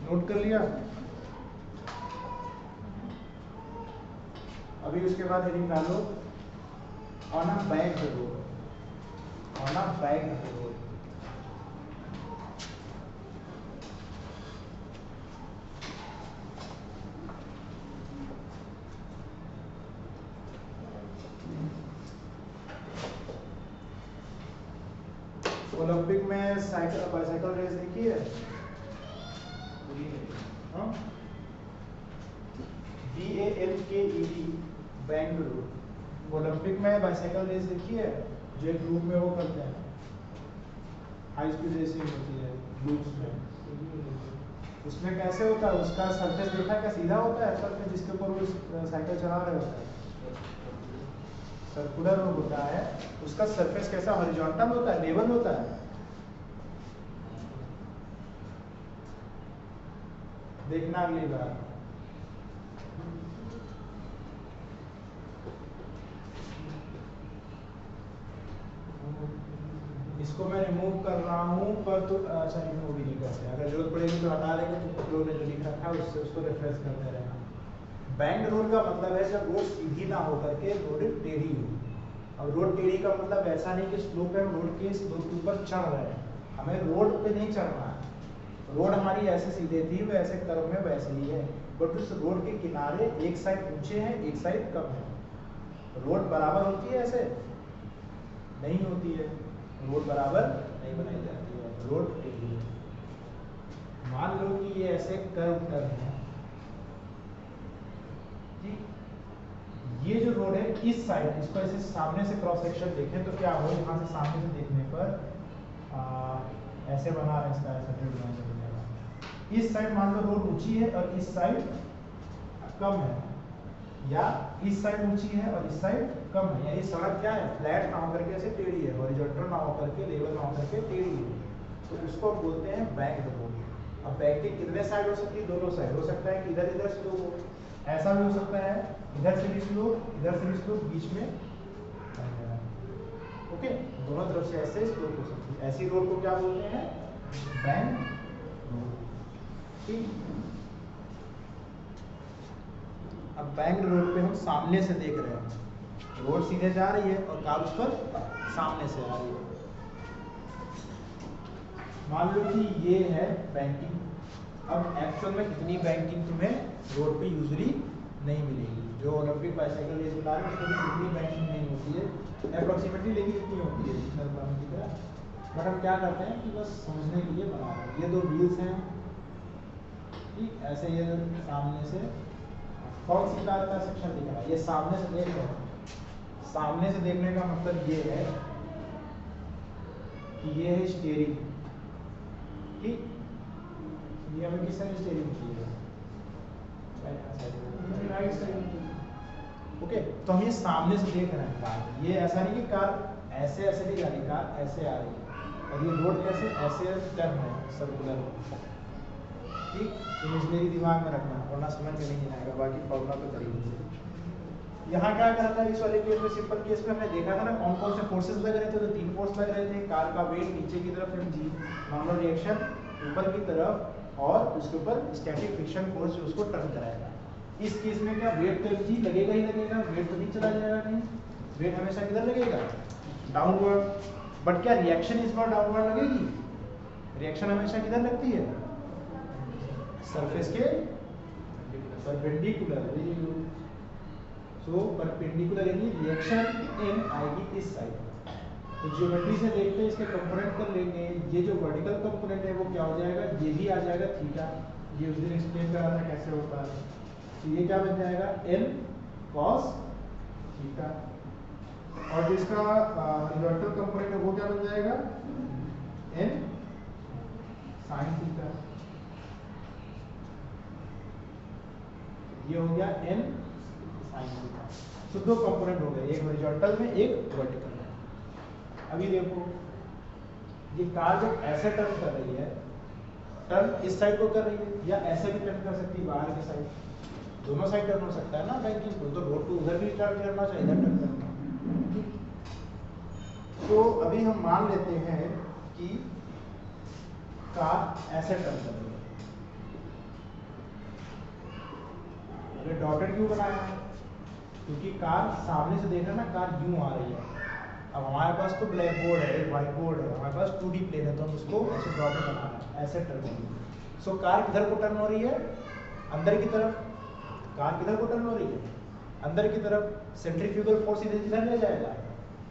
नोट कर लिया? अभी उसके बाद हेडिंग डालो on a back road, on a back road. Olympic में साइकिल बाइसाइकिल रेस देखी है? BALKED bank road. ओलंपिक में बाइसाइकिल रेस देखी है, जो एक ग्रुप में वो करते हैं, हाई स्पीड रेसिंग होती है ग्रुप्स में। उसमें कैसे होता है? उसका सरफेस देखा क्या? सीधा होता है सरफेस जिसके ऊपर वो साइकिल चला रहे होते हैं, सर्कुलर होता है। उसका सरफेस कैसा? हॉरिजॉन्टल होता है, लेवल होता है। देखना अगली बार। इसको मैं रिमूव कर रहा हूँ, पर तो अच्छा रिमूव भी नहीं करते, अगर जरूरत पड़ेगी तो हटा लेंगे। तो लोगों ने जो लिख रखा है उससे उसको रेफरेंस करते रहना। बैंड रोड का मतलब है जब रोड सीधी ना हो करके रोड टेढ़ी हो, अब रोड टेढ़ी का मतलब ऐसा नहीं कि स्लोप है, रोड के स्लोप के ऊपर चढ़ रहे हैं, हमें रोड पे नहीं चढ़ना है। रोड हमारी ऐसे सीधे थी, वो ऐसे कर्व में वैसे ही है, बट उस रोड के किनारे एक साइड ऊंचे हैं, एक साइड कम है। रोड बराबर होती है ऐसे नहीं होती है, रोड बराबर नहीं बनाई जाती है, रोड टेढ़ी है। मान लो कि ये ऐसे कर्व है, ठीक, ये जो रोड है इस साइड, इसको ऐसे सामने से क्रॉस सेक्शन देखें तो क्या हो, यहाँ से सामने से देखने पर ऐसे बना रहे हैं, इसका ऐसा ट्रेड बना, इस साइड मान लो रोड ऊंची है और इस साइड कम है, या इस साइड ऊंची है और इस साइड कम है, या ये सड़क क्या है, फ्लैट ना होकर के ऐसे टेढ़ी है, हॉरिजॉन्टल ना होकर के, लेवल ना होकर के टेढ़ी है, तो उसको हम बोलते हैं बैंक्ड रोड। अब बैंक के कितने साइड हो सकती है, दोनों साइड हो सकता है कि इधर इधर स्लोप हो, ऐसा भी हो सकता है इधर से भी स्लोप, इधर से भी स्लोप, बीच में ओके, दोनों तरफ से ऐसे स्लोप हो सकती है। ऐसी रोड को क्या बोलते हैं, बैंक रोड। ठीक, अब बैंक रोड पे हम सामने से देख रहे हैं, रोड सीधे जा रही है और कार उस पर सामने से आ रही है। मान लो कि ये है बैंकिंग, अब एक्चुअल में कितनी बैंकिंग तुम्हें रोड पे यूजुअली नहीं मिलेगी, जो ओलंपिक बाइसाइकिल रेस बता रहे हैं उसमें इतनी बैंकिंग नहीं होती है अप्रोक्सीमेटली, लेकिन इतनी होती है सिग्नल बनाने की तरह। बट हम क्या करते हैं कि बस समझने के लिए बना रहे हैं। ये दो व्हील्स हैं, ठीक, ऐसे ये सामने से कौन सी कार का सेक्शन दिख रहा है, ये सामने से देख रहे हैं। सामने से देखने का मतलब ये है कि ये है स्टीयरिंग, ठीक, ये हमें किस साइड स्टीयरिंग की है, राइट साइड। ओके, तो हम ये सामने से देख रहे हैं कार, ये ऐसा नहीं कि कार ऐसे ऐसे नहीं जा रही, कार ऐसे आ रही है, और ये रोड कैसे ऐसे टर्न है सर्कुलर, ठीक, इमेजनरी दिमाग में रखना वरना समझ में नहीं आएगा, बाकी फॉर्मूला तो करेंगे। यहाँ क्या करा था इस वाले केस में, सिंपल केस में हमने देखा था ना कौन कौन से फोर्सेस लग रहे थे, तो 3 फोर्स लग रहे थे, कार का वेट नीचे की तरफ mg, नॉर्मल रिएक्शन ऊपर की तरफ, और उसके ऊपर स्टैटिक फ्रिक्शन फोर्स जो उसको टर्न कराएगा। इस केस में क्या वेट तो mg लगेगा ही लगेगा, वेट तो नहीं चला जाएगा कहीं, वेट हमेशा किधर लगेगा, डाउनवर्ड। बट क्या रिएक्शन इस बार डाउनवर्ड लगेगी, रिएक्शन हमेशा किधर लगती है, सरफेस के perpendicular. Very good, so perpendicular यानी रिएक्शन इन आएगी इस साइड। तो ज्योमेट्री से देखते हैं, इसके कंपोनेंट कर लेंगे, ये जो वर्टिकल कंपोनेंट है वो क्या हो जाएगा, ये भी आ जाएगा थीटा, ये उस दिन एक्सप्लेन करा था कैसे होता है, तो ये क्या बन जाएगा n cos थीटा, और जिसका हॉरिजॉन्टल कंपोनेंट है वो क्या बन जाएगा n sin थीटा, ये हो गया n sin थीटा। तो दो कंपोनेंट हो गए, एक हॉरिजॉन्टल में एक वर्टिकल में। अभी देखो ये कार जब ऐसे टर्न कर रही है, टर्न इस साइड को कर रही है या ऐसे भी टर्न कर सकती है बाहर की साइड, दोनों साइड टर्न हो सकता है ना बैंकिंग को, तो रोड को उधर भी टर्न करना चाहिए, इधर टर्न करना। तो अभी हम मान लेते हैं कि कार ऐसे टर्न कर रही है, अगर डॉटेड क्यों बनाया है, क्योंकि कार सामने से देख रहे ना, कार यूं आ रही है। अब हमारे पास तो ब्लैक बोर्ड है, व्हाइट बोर्ड है, हमारे पास 2D प्लेन है, तो हम उसको ऐसे डॉटेड बना रहे हैं, ऐसे टर्न होगी। सो कार किधर को टर्न हो रही है, अंदर की तरफ, कार किधर को टर्न हो रही है, अंदर की तरफ। सेंट्रीफ्यूगल फोर्स इधर किधर ले जाएगा,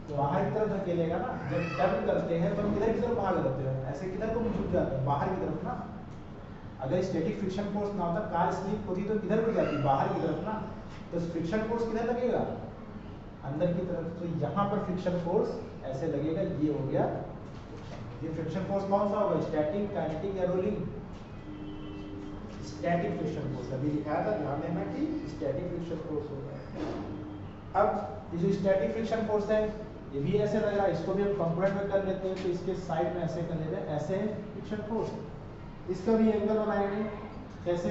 तो बाहर की तरफ धकेलेगा ना। जब टर्न करते हैं तो हम किधर की तरफ भाग जाते हैं, ऐसे किधर को झुक जाते हैं, बाहर की तरफ ना। अगर स्टैटिक फ्रिक्शन फोर्स ना होता, कार स्लिप होती तो किधर को जाती, बाहर की तरफ ना। तो फ्रिक्शन फोर्स किधर लगेगा, अंदर की तरफ। तो यहाँ पर फ्रिक्शन फोर्स ऐसे लगेगा, ये हो गया। ये फ्रिक्शन फोर्स कौन सा होगा, स्टैटिक, काइनेटिक या रोलिंग, स्टैटिक फ्रिक्शन फोर्स। अभी लिखाया था, ध्यान देना कि स्टैटिक फ्रिक्शन फोर्स होगा। अब ये जो स्टैटिक फ्रिक्शन फोर्स है, ये भी ऐसे लग रहा है, इसको भी हम कंपोनेंट में कर लेते हैं, तो इसके साइड में ऐसे कर लेते हैं, ऐसे फ्रिक्शन फोर्स। इसका भी एंगल बनाएंगे, कैसे,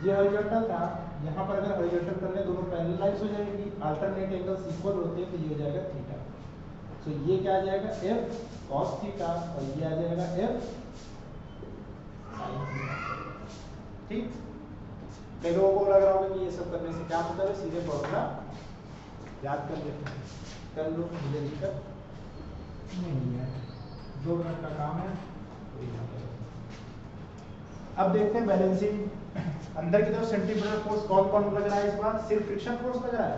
ये हॉरिजॉन्टल था, यहाँ पर अगर हॉरिजॉन्टल कर ले, दोनों पैरेललाइज हो जाएगी, अल्टरनेट एंगल्स इक्वल होते हैं, तो ये हो जाएगा थीटा। सो ये क्या आ जाएगा, f cos थीटा, और ये आ जाएगा f sin थीटा। ठीक, कई लोगों को लग रहा होगा कि ये सब करने से क्या मतलब है, सीधे फॉर्मूला याद कर लेते हैं, कर लो, मुझे दिक्कत नहीं है, 2 मिनट का काम है। अब देखते हैं बैलेंसिंग। अंदर की तरफ सेंटीमीटर फोर्स कौन कौन लग रहा है इस बार? सिर्फ फ्रिक्शन फोर्स लग रहा है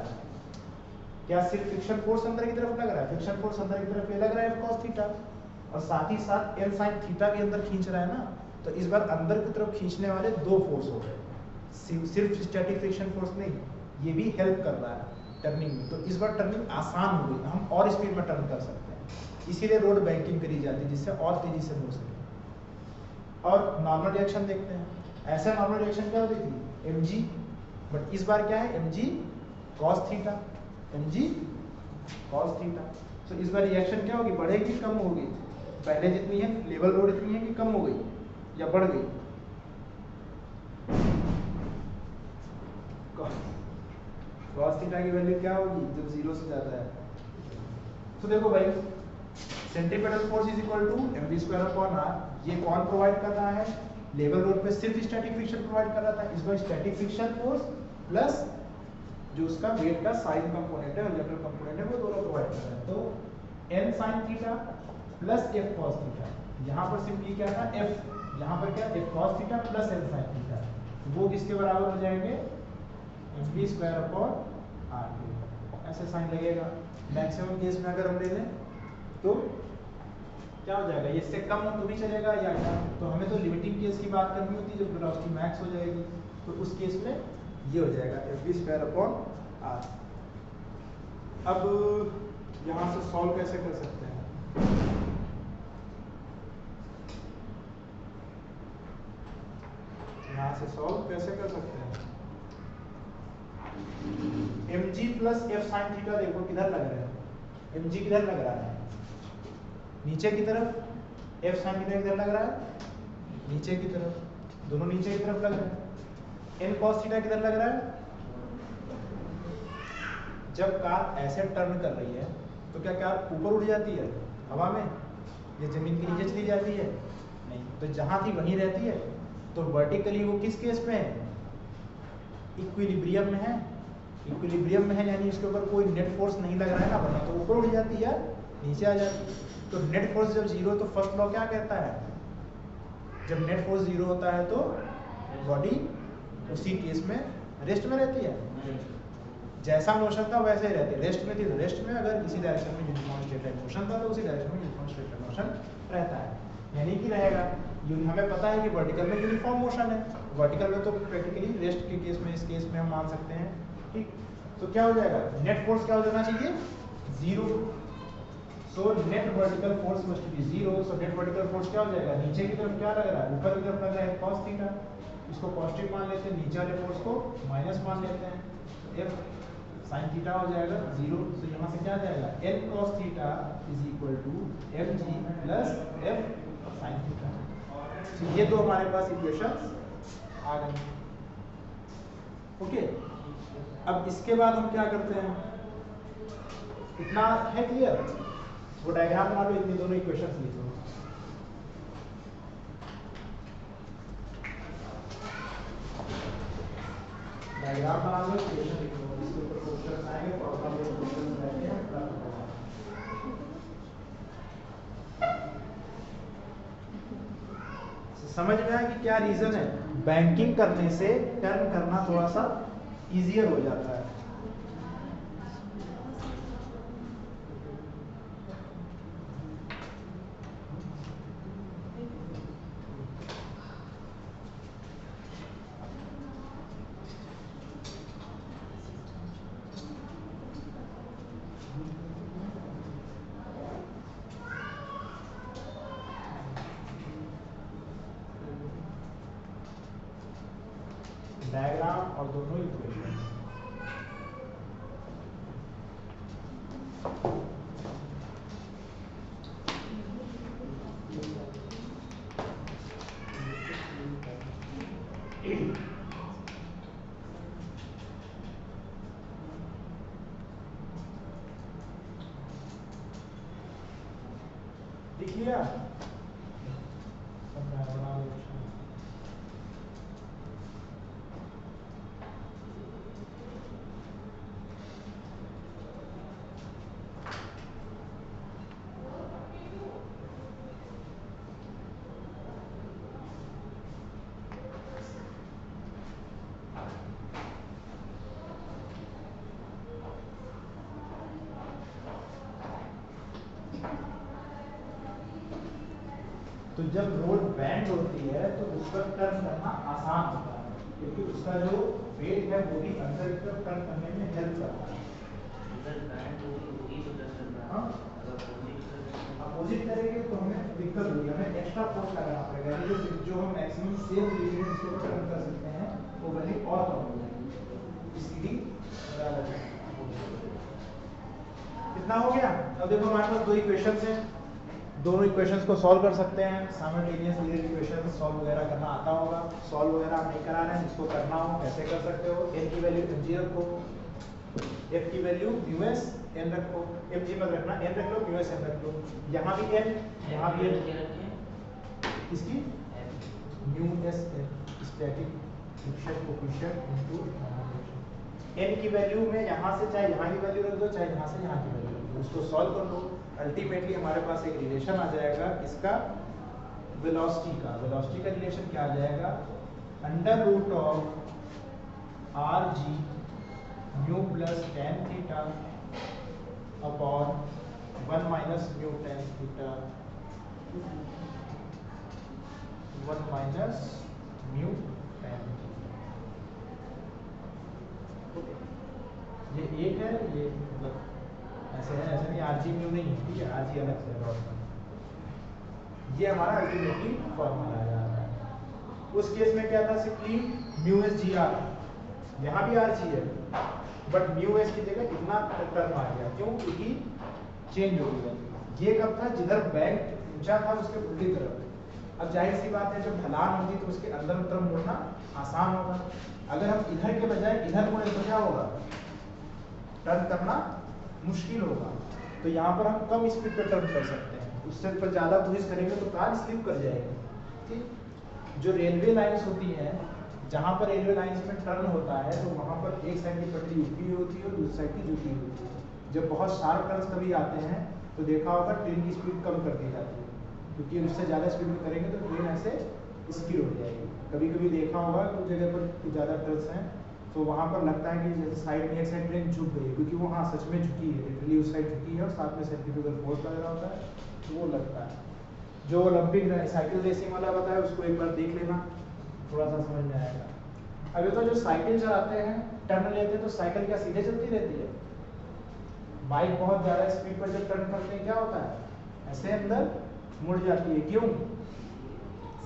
क्या? सिर्फ फ्रिक्शन फोर्स अंदर की तरफ लग रहा है? फ्रिक्शन फोर्स अंदर की तरफ ये लग रहा है cos थीटा, और साथ ही साथ n sin थीटा के अंदर खींच रहा है ना, तो इस बार अंदर की तरफ खींचने वाले 2 फोर्स हो गए, सिर्फ स्टैटिक फ्रिक्शन फोर्स नहीं, ये भी हेल्प कर रहा है टर्निंग में। तो इस बार टर्निंग आसान हो गई, हम और स्पीड में टर्न कर सकते हैं, इसीलिए रोड बैंकिंग करी जाती है जिससे और तेजी से हो सके। और नॉर्मल रिएक्शन देखते हैं, ऐसा नॉर्मल रिएक्शन क्या होती थी? mg, बट इस बार क्या है? mg cos theta, mg cos theta. तो इस बार रिएक्शन क्या होगी? बढ़ेगी कम होगी? पहले जितनी है लेवल लोड इतनी है कि कम हो गई या बढ़ गई? cos थीटा की वैल्यू क्या होगी जब 0 से ज्यादा है? तो देखो भाई, centripetal force is equal to mv square upon r। ये कौन प्रोवाइड कर रहा है? लेवल लोड पे सिर्फ स्टैटिक फ्रिक्शन प्रोवाइड कर रहा था, इस बार स्टैटिक फ्रिक्शन फोर्स प्लस जो उसका वेट का साइन कंपोनेंट है और जनरल कंपोनेंट है वो दोनों प्रोवाइड कर रहे हैं। तो n sin theta plus f cos theta, यहाँ पर सिंपली क्या था? f, यहाँ पर क्या? f cos theta plus n sin theta, वो किसके बराबर हो जाएंगे? mv स्क्वायर अपॉन r के, ऐसे साइन लगेगा। मैक्सिमम केस में अगर हम ले लें तो क्या हो जाएगा? ये इससे कम हो तो भी चलेगा या क्या? तो हमें तो लिमिटिंग केस की बात करनी होती है जब वेलोसिटी मैक्स हो जाएगी, तो उस केस में ये हो जाएगा mv स्क्वायर अपॉन r। अब यहाँ से सॉल्व कैसे कर सकते हैं? यहाँ से सॉल्व कैसे कर सकते हैं? mg plus f sin theta देखो किधर लग रहा है? mg किधर लग रहा है? नीचे की तरफ। f sin थीटा किधर लग रहा है? नीचे की तरफ, दोनों नीचे की तरफ लग रहे हैं। n cos थीटा किधर लग रहा है? जब कार ऐसे टर्न कर रही है तो क्या कार ऊपर उड़ जाती है हवा में, या जमीन के नीचे चली जाती है? नहीं, तो जहां थी वहीं रहती है। तो वर्टिकली वो किस केस में है? इक्विलिब्रियम में है। इक्विलिब्रियम में है यानी इसके ऊपर कोई नेट फोर्स नहीं लग रहा है ना, वरना तो ऊपर उड़ जाती है, नीचे आ जाती है। तो नेट फोर्स जब जीरो, तो फर्स्ट लॉ क्या कहता है? जब नेट फोर्स जीरो होता है तो बॉडी उसी केस में रेस्ट में रहती है, जैसा मोशन था वैसे ही रहती है। रेस्ट में थी तो रेस्ट में, अगर इसी डायरेक्शन में यूनिफॉर्म स्ट्रेट लाइन मोशन था तो उसी डायरेक्शन में यूनिफॉर्म स्ट्रेट लाइन मोशन रहता है, यानी कि रहेगा। हमें पता है कि वर्टिकल में यूनिफॉर्म मोशन है, वर्टिकल में तो प्रैक्टिकली रेस्ट के केस में, इस केस में हम मान सकते हैं, ठीक। तो क्या हो जाएगा? नेट फोर्स क्या हो जाना चाहिए? Zero. So net vertical force must be zero. So net vertical force क्या हो जाएगा? नीचे की तरफ क्या लग रहा है? ऊपर की तरफ लग रहा है cos थीटा, इसको पॉजिटिव मान लेते हैं, नीचे वाले फोर्स को माइनस मान लेते हैं, तो f sin थीटा हो जाएगा जीरो। तो यहाँ से क्या जाएगा? n cos theta is equal to mg plus f sin theta. तो ये दो हमारे पास इक्वेशंस आ गए। ओके, अब इसके बाद हम क्या करते हैं? इतना है क्लियर? वो डायग्राम बना लो, इतनी दोनों इक्वेशंस लिख लो। डायग्राम बना लो, इक्वेशन लिख लो, इसके ऊपर क्वेश्चन आएंगे, प्रॉब्लम में क्वेश्चन आएंगे। समझ में आया कि क्या रीजन है? बैंकिंग करने से टर्न करना थोड़ा सा इजियर हो जाता है। डायग्राम और दोनों इक्वेशन। लिख लिया? तो जब रोड बैंड होती है तो उस पर टर्न करना आसान होता है, क्योंकि उसका जो वेट है वो भी अंदर की तरफ टर्न करने में हेल्प करता है। हाँ, अपोजिट करेंगे तो हमें दिक्कत होगी, हमें एक्स्ट्रा फोर्स लगाना पड़ेगा, यानी जो हम मैक्सिमम सेफ रिलेटेड इसको टर्न कर सकते हैं वो वैल्यू और कम हो जाएगी। स्पीडिंग कितना हो गया? अब देखो हमारे पास दो इक्वेशंस हैं, दोनों इक्वेशंस को सॉल्व कर सकते हैं। साइमल्टेनियस लीनियर इक्वेशंस सॉल्व वगैरह करना आता होगा, सॉल्व वगैरह आप नहीं करा रहे हैं, इसको करना हो कैसे कर सकते हो? n की वैल्यू mg रखो, f की वैल्यू μs n रखो, mg मत रखना, n रख लो, μs n रख लो, यहाँ भी n, यहाँ भी n, इसकी μs n static friction coefficient into n की वैल्यू में यहाँ से चाहे यहाँ की वैल्यू रख दो, चाहे यहाँ से यहाँ की वैल्यू रख दो, उसको सॉल्व कर लो। अल्टीमेटली हमारे पास एक रिलेशन आ जाएगा इसका वेलोसिटी का रिलेशन क्या आ जाएगा? Under root of R G mu plus tan theta upon 1 minus mu tan theta 1 minus mu tan theta. ये एक है, ये मतलब ऐसे है, ऐसे नहीं, आरजी म्यू नहीं है, ठीक है, आरजी अलग से है। ये हमारा अल्टीमेटली फॉर्मूला आ जाता है। उस केस में क्या था? Simply mu S G R, यहाँ भी आर जी है बट म्यू एस की जगह कितना टर्म आ गया, क्यों? क्योंकि चेंज हो गया। ये कब था? जिधर बैंक ऊंचा था उसके उल्टी तरफ। अब जाहिर सी बात है जब ढलान होगी तो उसके अंदर तरफ मुड़ना आसान होगा। अगर हम इधर के बजाय इधर मुड़े तो क्या होगा? टर्न करना मुश्किल होगा। तो यहाँ पर हम कम स्पीड पर टर्न कर सकते हैं, उससे पर ज़्यादा कोशिश करेंगे तो कार स्लिप कर जाएगी। ठीक, जो रेलवे लाइंस होती हैं, जहाँ पर रेलवे लाइंस में टर्न होता है तो वहाँ पर एक साइड की पटरी उठी हुई होती है और दूसरी साइड की झुकी हुई होती है। जब बहुत शार्प टर्न्स कभी आते हैं तो देखा होगा ट्रेन की स्पीड कम कर दी जाती है, क्योंकि उससे ज़्यादा स्पीड में करेंगे तो ट्रेन ऐसे स्किड हो जाएगी। कभी कभी देखा होगा कुछ जगह पर ज़्यादा टर्न्स हैं तो वहाँ पर लगता है कि जैसे साइड में एक साइड ट्रेन झुक गई है, क्योंकि वो हाँ सच में झुकी है, लिटरली उस साइड झुकी है और साथ में सेंट्रीफ्यूगल फोर्स लग रहा होता है तो वो लगता है। जो ओलंपिक साइकिल रेसिंग वाला बताया उसको एक बार देख लेना, थोड़ा सा समझ में आएगा। अभी तो जो साइकिल चलाते हैं, टर्न लेते हैं तो साइकिल क्या सीधे चलती रहती है? बाइक बहुत ज़्यादा स्पीड पर जब टर्न करते हैं क्या होता है? ऐसे अंदर मुड़ जाती है। क्यों?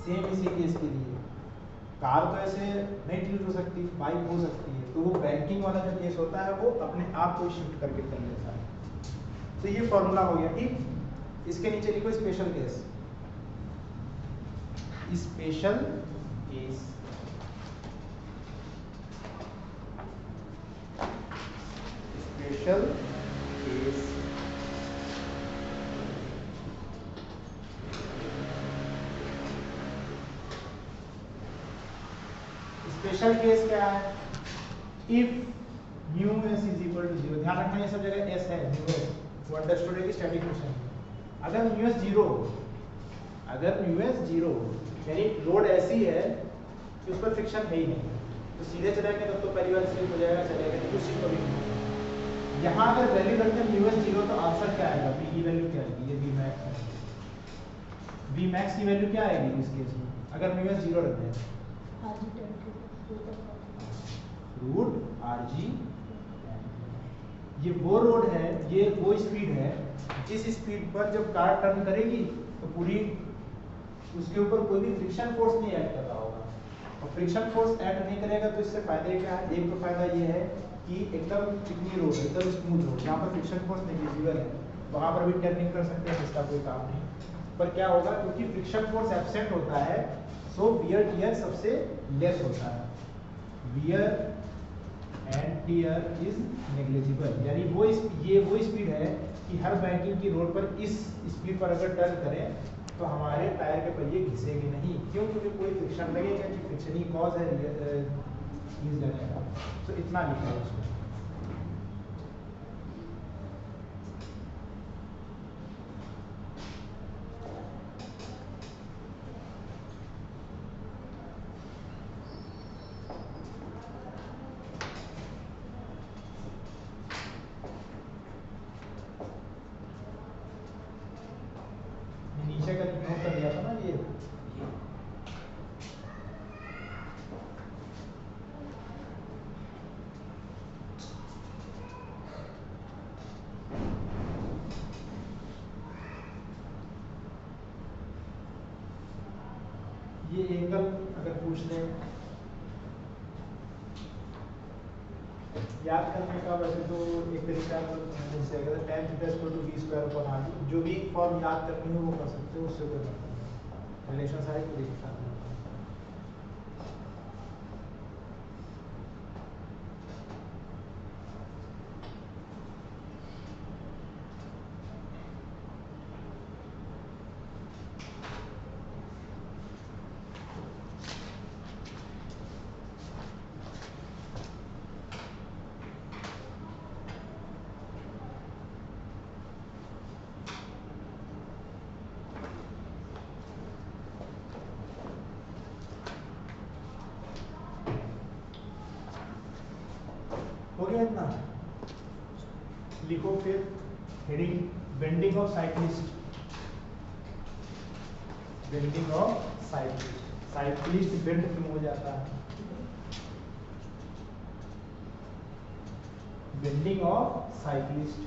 सेम इसी केस के लिए कार तो ऐसे नहीं टिल्ट हो सकती, बाइक हो सकती है, तो वो बैंकिंग वाला जो केस होता है वो अपने आप को शिफ्ट करके कर लेता है। तो ये फॉर्मूला हो गया। ठीक, इसके नीचे लिखो special case. Special case, special case special case क्या है? If mu S is equal to 0, ध्यान रखना ये सब जगह एस है, म्यू एस वो अंडरस्टूड है कि स्टैटिक मोशन। अगर म्यू एस 0, अगर म्यू एस 0 यानी लोड ऐसी है कि उस पर फ्रिक्शन है ही नहीं, तो सीधे चलेंगे तब तो पहली बार स्लिप हो जाएगा, चलेगा नहीं, कुछ कभी नहीं। यहाँ अगर वैल्यू रखते हैं म्यू एस 0 तो आंसर क्या आएगा? बी की वैल्यू क्या आएगी? ये बी मैक्स है। बी मैक्स की वैल्यू क्या आएगी इस केस में अगर म्यू एस 0 रखते हैं? Root R G. ये वो रोड है, ये वो स्पीड है जिस स्पीड पर जब कार टर्न करेगी तो पूरी उसके ऊपर कोई भी फ्रिक्शन फोर्स नहीं ऐड कर रहा होगा, और फ्रिक्शन फोर्स ऐड नहीं करेगा तो इससे फायदे क्या है? एक तो फायदा ये है कि एकदम चिकनी रोड, एकदम स्मूथ रोड, जहाँ पर फ्रिक्शन फोर्स नेग्लिजिबल है वहाँ पर भी टर्निंग कर सकते हैं, इसका कोई काम नहीं। पर क्या होगा? क्योंकि फ्रिक्शन फोर्स एब्सेंट होता है सो वियर टियर सबसे लेस होता है, wear and tear is negligible. यानी ये वो स्पीड है कि हर बैंकिंग की रोड पर इस स्पीड पर अगर टर्न करें तो हमारे टायर के पहिए घिसेंगे नहीं। क्यों? क्योंकि कोई फ्रिक्शन लगेगा कि फ्रिक्शन ही कॉज है ईज लगेगा। तो इतना लिखा है उसमें। नीचे का नोट कर दिया था ना, ये सिंपल अगर पूछ ले याद करने का, वैसे तो एक तरीका tan theta equal to v square upon r, जो भी फॉर्म याद करनी हो वो कर सकते हो, उससे कोई मतलब नहीं, रिलेशन सारे को देख सकते हो। हो गया इतना, लिखो फिर heading bending of cyclist, bending of cyclist, cyclist bend क्यों हो जाता है, बेंडिंग ऑफ साइक्लिस्ट।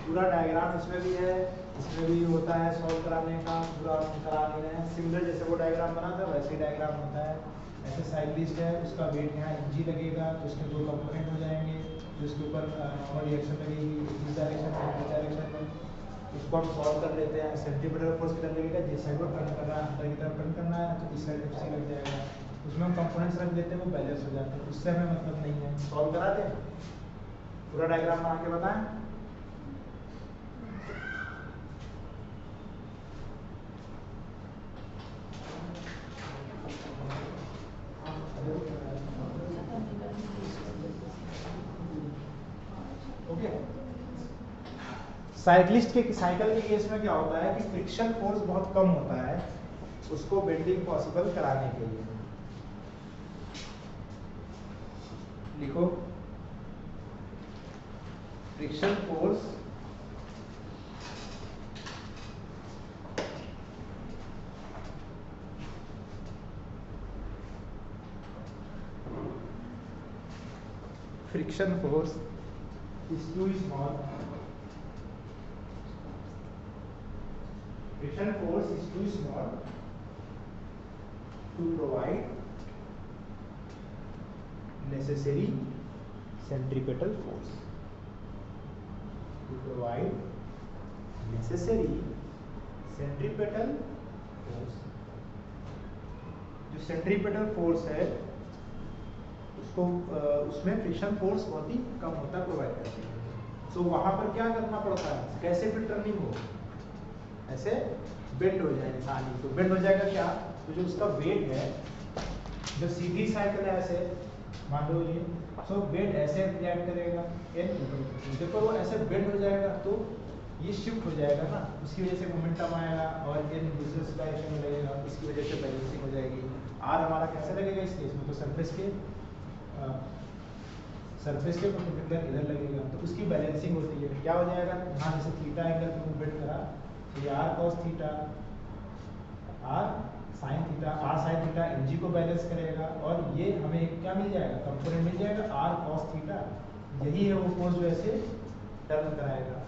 पूरा डायग्राम इसमें भी है, इसमें भी होता है सॉल्व कराने का, पूरा करा ले रहे हैं, सिमिलर जैसे वो डायग्राम बना था वैसे ही डायग्राम होता है। ऐसे साइक्लिस्ट है, उसका वेट यहाँ mg लगेगा, तो उसके दो कंपोनेंट हो जाएंगे, तो इसके ऊपर नॉर्मल रिएक्शन लगेगी इस डायरेक्शन में इस डायरेक्शन में, उसको हम सॉल्व कर लेते हैं। सेंट्रीपिटल फोर्स कितना लगेगा, जिस साइड पर टर्न कर रहा है अंदर की तरफ टर्न करना है, तो इस साइड FC लग जाएगा, उसमें हम कंपोनेंट्स रख देते हैं, वो बैलेंस हो जाते हैं, उससे हमें मतलब नहीं है। सॉल्व कराते हैं, पूरा डायग्राम बना के बताएं। ओके, साइक्लिस्ट के साइकिल के केस में क्या होता है कि फ्रिक्शन फोर्स बहुत कम होता है, उसको बेंडिंग पॉसिबल कराने के लिए लिखो friction force friction force is too small, friction force is too small to provide necessary centripetal force, to provide necessary centripetal force। जो सेंट्रीपेटल फोर्स है उसको उसमें फ्रिक्शन फोर्स बहुत ही कम होता है, प्रोवाइड करते हैं। तो वहां पर क्या करना पड़ता है, कैसे फिर टर्निंग हो, ऐसे बेंड हो जाए इंसान, तो बेंड हो जाएगा क्या, तो जो उसका वेट है, जो सीधी साइकिल है ऐसे मान लो ये, सो बेंड ऐसे रिएक्ट करेगा देखो वो ऐसे बेंड हो जाएगा, तो ये शिफ्ट हो जाएगा ना, उसकी वजह से मोमेंटम आएगा और ये दूसरे डायरेक्शन में लगेगा, इसकी वजह से बैलेंसिंग हो जाएगी। आर हमारा कैसे लगेगा इस केस में, तो सरफेस के परपेंडिकुलर इधर लगेगा, तो उसकी बैलेंसिंग होती है। क्या हो जाएगा, यहाँ जैसे थीटा एंगल पे मूवमेंट करा, तो ये R cos theta, R sine theta, R sine theta mg को बैलेंस करेगा, और ये हमें क्या मिल जाएगा, कंपोनेंट मिल जाएगा आर कॉस थीटा, यही है वो फोर्स जो ऐसे टर्न कराएगा।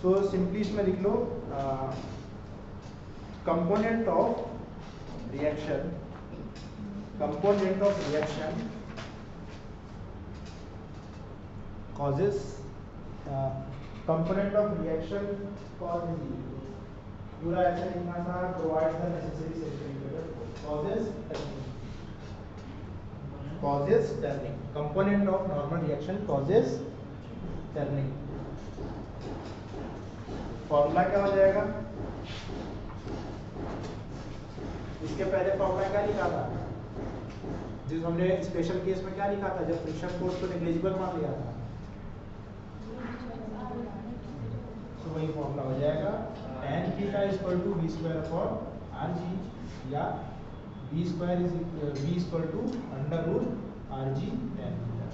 सो सिंपली इसमें लिख लो component of reaction, component of reaction causes component of reaction causes, पूरा ऐसे लिखना था, provides the necessary centripetal force, causes turning, component of normal reaction causes turning। Formula क्या हो जाएगा, इसके पहले फॉर्मूला क्या लिखा था, जिस हमने स्पेशल केस में क्या लिखा था, जब फ्रिक्शन फोर्स को नेग्लिजिबल मान लिया था, तो वही फॉर्मूला हो जाएगा tan theta equal to v square upon rg, या v square is v equal to under root rg tan theta.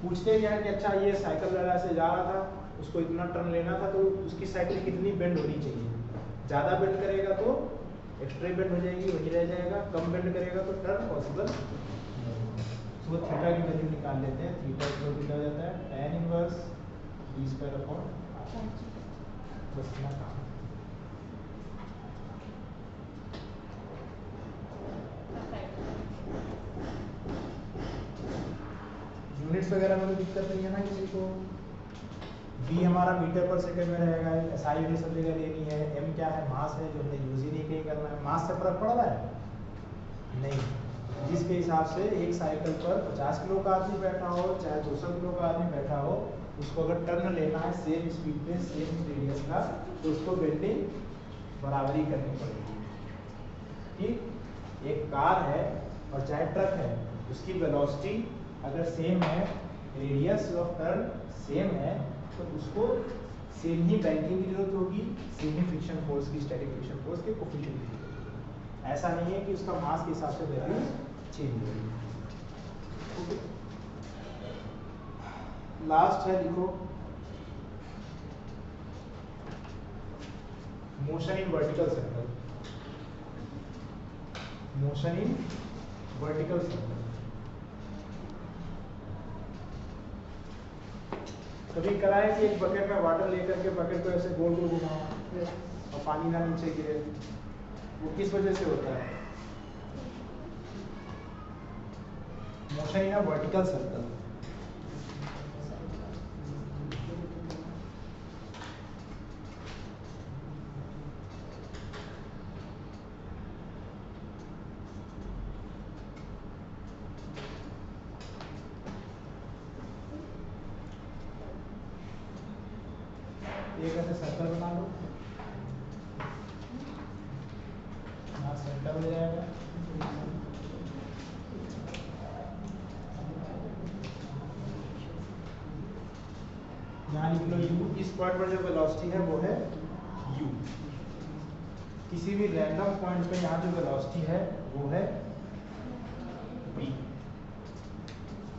पूछते हैं यार कि अच्छा ये साइकिल वाला से जा रहा था, उसको इतना टर्न लेना था, तो उसकी साइकिल कितनी बेंड होनी चाहिए, ज़्यादा बेंड करेगा तो एक्स्ट्रा बेंड हो जाएगी, वही रह जाएगा, कम बेंड करेगा तो टर्न पॉसिबल। उसको थीटा की वैल्यू निकाल लेते हैं। थीटा इक्वल कितना हो जाता है tan inverse d square upon बस इतना काम। यूनिट्स वगैरह में कोई दिक्कत नहीं है ना किसी को। v हमारा मीटर पर सेकंड में रहेगा, SI यूनिट सब जगह लेनी है। m क्या है, मास है, जो हमने यूज ही नहीं कहीं करना है। मास से फर्क पड़ रहा है नहीं, जिसके हिसाब से एक साइकिल पर 50 किलो का आदमी बैठा हो चाहे 200 किलो का आदमी बैठा हो, उसको अगर टर्न लेना है सेम स्पीड पे सेम रेडियस का, तो उसको बेंडिंग बराबरी करनी पड़ेगी। ठीक, एक कार है और चाहे ट्रक है, उसकी वेलोसिटी अगर सेम है, रेडियस ऑफ टर्न सेम है, तो उसको सेम ही बैंकिंग की जरूरत होगी, सेम ही फ्रिक्शन फोर्स की, स्टैटिक फ्रिक्शन फोर्स के कोफिशिएंट की जरूरत होगी। ऐसा नहीं है कि उसका मास के हिसाब से वैल्यू चेंज होगी। लास्ट है, लिखो motion in vertical circle. Motion in vertical circle. कभी करा है कि एक बकेट में वाटर लेकर के बकेट को ऐसे गोल गोल घुमाओ और पानी ना नीचे गिरे, वो किस वजह से होता है? Motion in a vertical circle. एक ऐसे सर्कल बना लो, यहाँ सेंटर हो जाएगा, यहाँ लिख लो u। इस पॉइंट पर जो वेलोसिटी है वो है u। किसी भी रैंडम पॉइंट पे यहाँ जो वेलोसिटी है वो है v,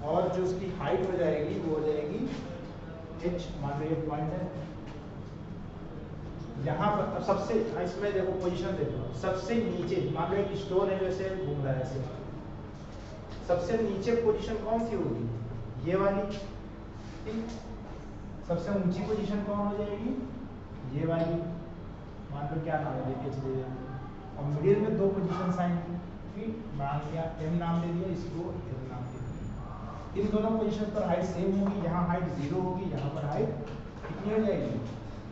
और जो उसकी हाइट हो जाएगी वो हो जाएगी h। मान लो ये पॉइंट है, यहाँ पर अब सबसे, इसमें देखो पोजीशन देखो, सबसे नीचे मान लो एक स्टोन है जैसे घूम रहा है ऐसे, सबसे नीचे पोजीशन कौन सी होगी? ये वाली। ठीक, सबसे ऊंची पोजीशन कौन हो जाएगी? ये वाली। मान लो क्या नाम है, देखिए चलिए, और मिडिल में दो पोजीशन आएंगी। ठीक, मान लिया m नाम दे दिया, इसको l नाम दे दिया। इन दोनों पोजीशन पर हाइट सेम होगी, यहाँ हाइट 0 होगी, यहाँ पर हाइट कितनी हो जाएगी?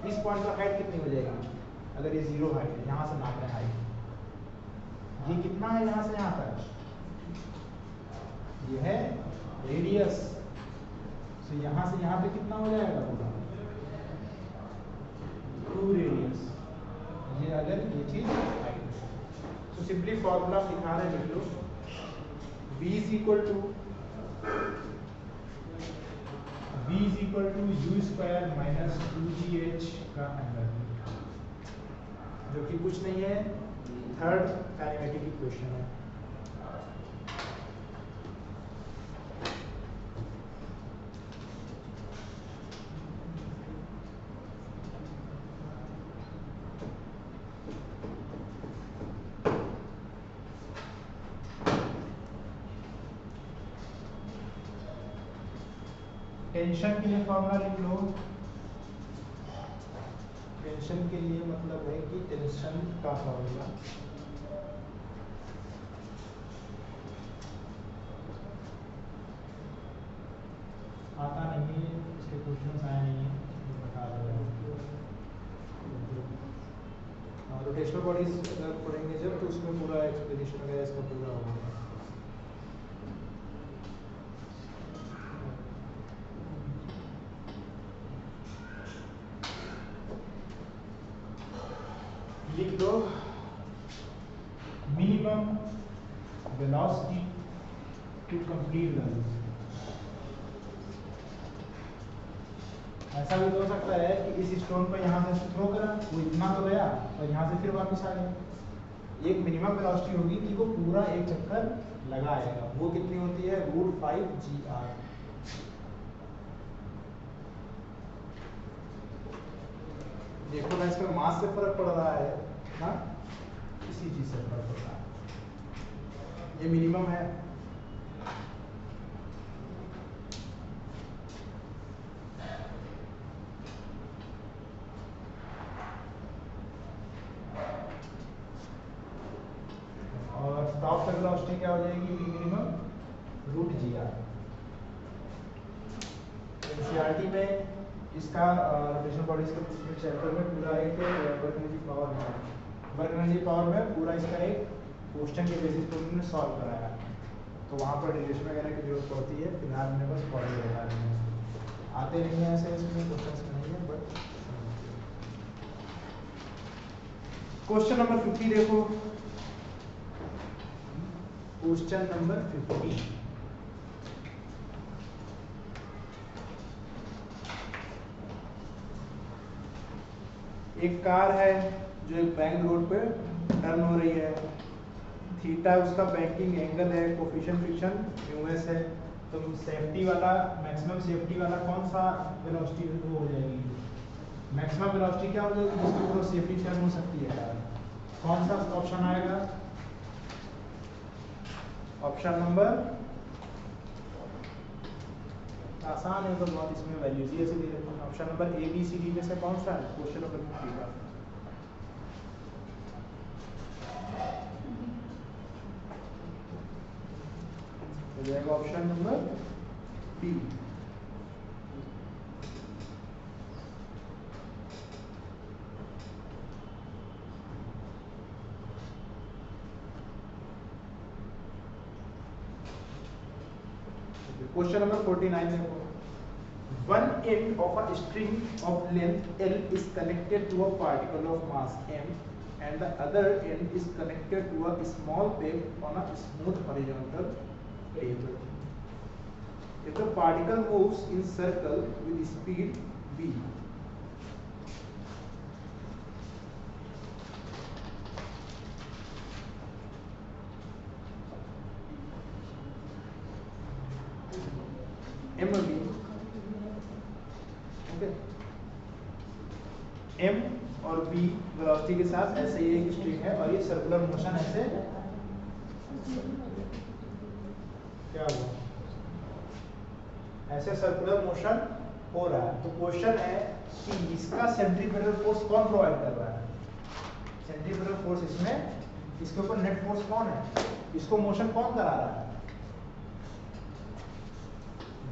इस पॉइंट पर हाइट कितनी हो जाएगी? अगर ये 0 हाइट है, यहाँ से नाप रहे हैं हाइट, ये कितना है यहाँ से यहाँ तक? ये है रेडियस। तो यहाँ से यहाँ पे कितना हो जाएगा पूरा? 2 रेडियस। ये अगर ये चीज हाइट, तो सिंपली फॉर्मूला लिखा रहे हैं, लिख लो v is equal to u square minus 2gh का एंगल, जो कि कुछ नहीं है, थर्ड काइनेमेटिक इक्वेशन है। टेंशन के लिए फॉर्मूला लिख लो। टेंशन के लिए मतलब है कि टेंशन का फॉर्मूला आता नहीं है, इसके क्वेश्चन आए नहीं है, बता दो। रोटेशनल बॉडीज अगर पढ़ेंगे जब, तो उसमें पूरा एक्सप्लेनेशन वगैरह इसका पूरा होगा। लिख दो minimum velocity to complete the loop. ऐसा भी हो सकता है कि इस स्टोन पर यहाँ से थ्रो करा, वो इतना तो गया और यहाँ से फिर वापस आ गया। एक मिनिमम वेलोसिटी होगी कि वो पूरा एक चक्कर लगाएगा, वो कितनी होती है? √5gr। देखो ना, इसमें मास से फर्क पड़ रहा है ना, इसी चीज से फर्क पड़ रहा है। ये मिनिमम है, टॉप तक वेलोसिटी क्या हो जाएगी, v minimum root g r. NCERT में इसका रोटेशनल बॉडीज के चैप्टर में पूरा एक वर्क एनर्जी पावर है, वर्क एनर्जी पावर में पूरा इसका एक क्वेश्चन के बेसिस पर उन्होंने सॉल्व कराया, तो वहाँ पर रिलेशन वगैरह की जरूरत पड़ती है। फिलहाल हमने बस पढ़ लिया है, आते नहीं है ऐसे इसमें क्वेश्चन नहीं है, बट क्वेश्चन नंबर 50 देखो, क्वेश्चन नंबर 50। एक कार है जो एक बैंक रोड पे टर्न हो रही है, थीटा उसका बैंकिंग एंगल है, कोफिशिएंट फ्रिक्शन यूएस है, तो सेफ्टी वाला मैक्सिमम सेफ्टी वाला कौन सा वेलोसिटी वो हो जाएगी, मैक्सिमम वेलोसिटी क्या हो जाएगी जिसके ऊपर सेफ्टी टर्न हो सकती है कार, कौन सा ऑप्शन आएगा, ऑप्शन नंबर, आसान है तो बहुत, इसमें वैल्यूज ही ऐसे दे रखे हैं, option number A B C D में से कौन सा है क्वेश्चन नंबर 50 का, हो जाएगा option number B. Question number 49 देखो, one end of a string of length L is connected to a particle of mass M and the other end is connected to a small peg on a smooth horizontal table. If the particle moves in circle with speed v, m v, m और v वेलोसिटी के साथ ऐसे ही एक स्ट्रिंग है और ये सर्कुलर मोशन ऐसे क्या हुआ, ऐसे सर्कुलर मोशन हो रहा है। तो क्वेश्चन है कि इसका सेंट्रीपिटल फोर्स कौन प्रोवाइड कर रहा है, सेंट्रीपिटल फोर्स इसमें, इसके ऊपर नेट फोर्स कौन है, इसको मोशन कौन करा रहा है,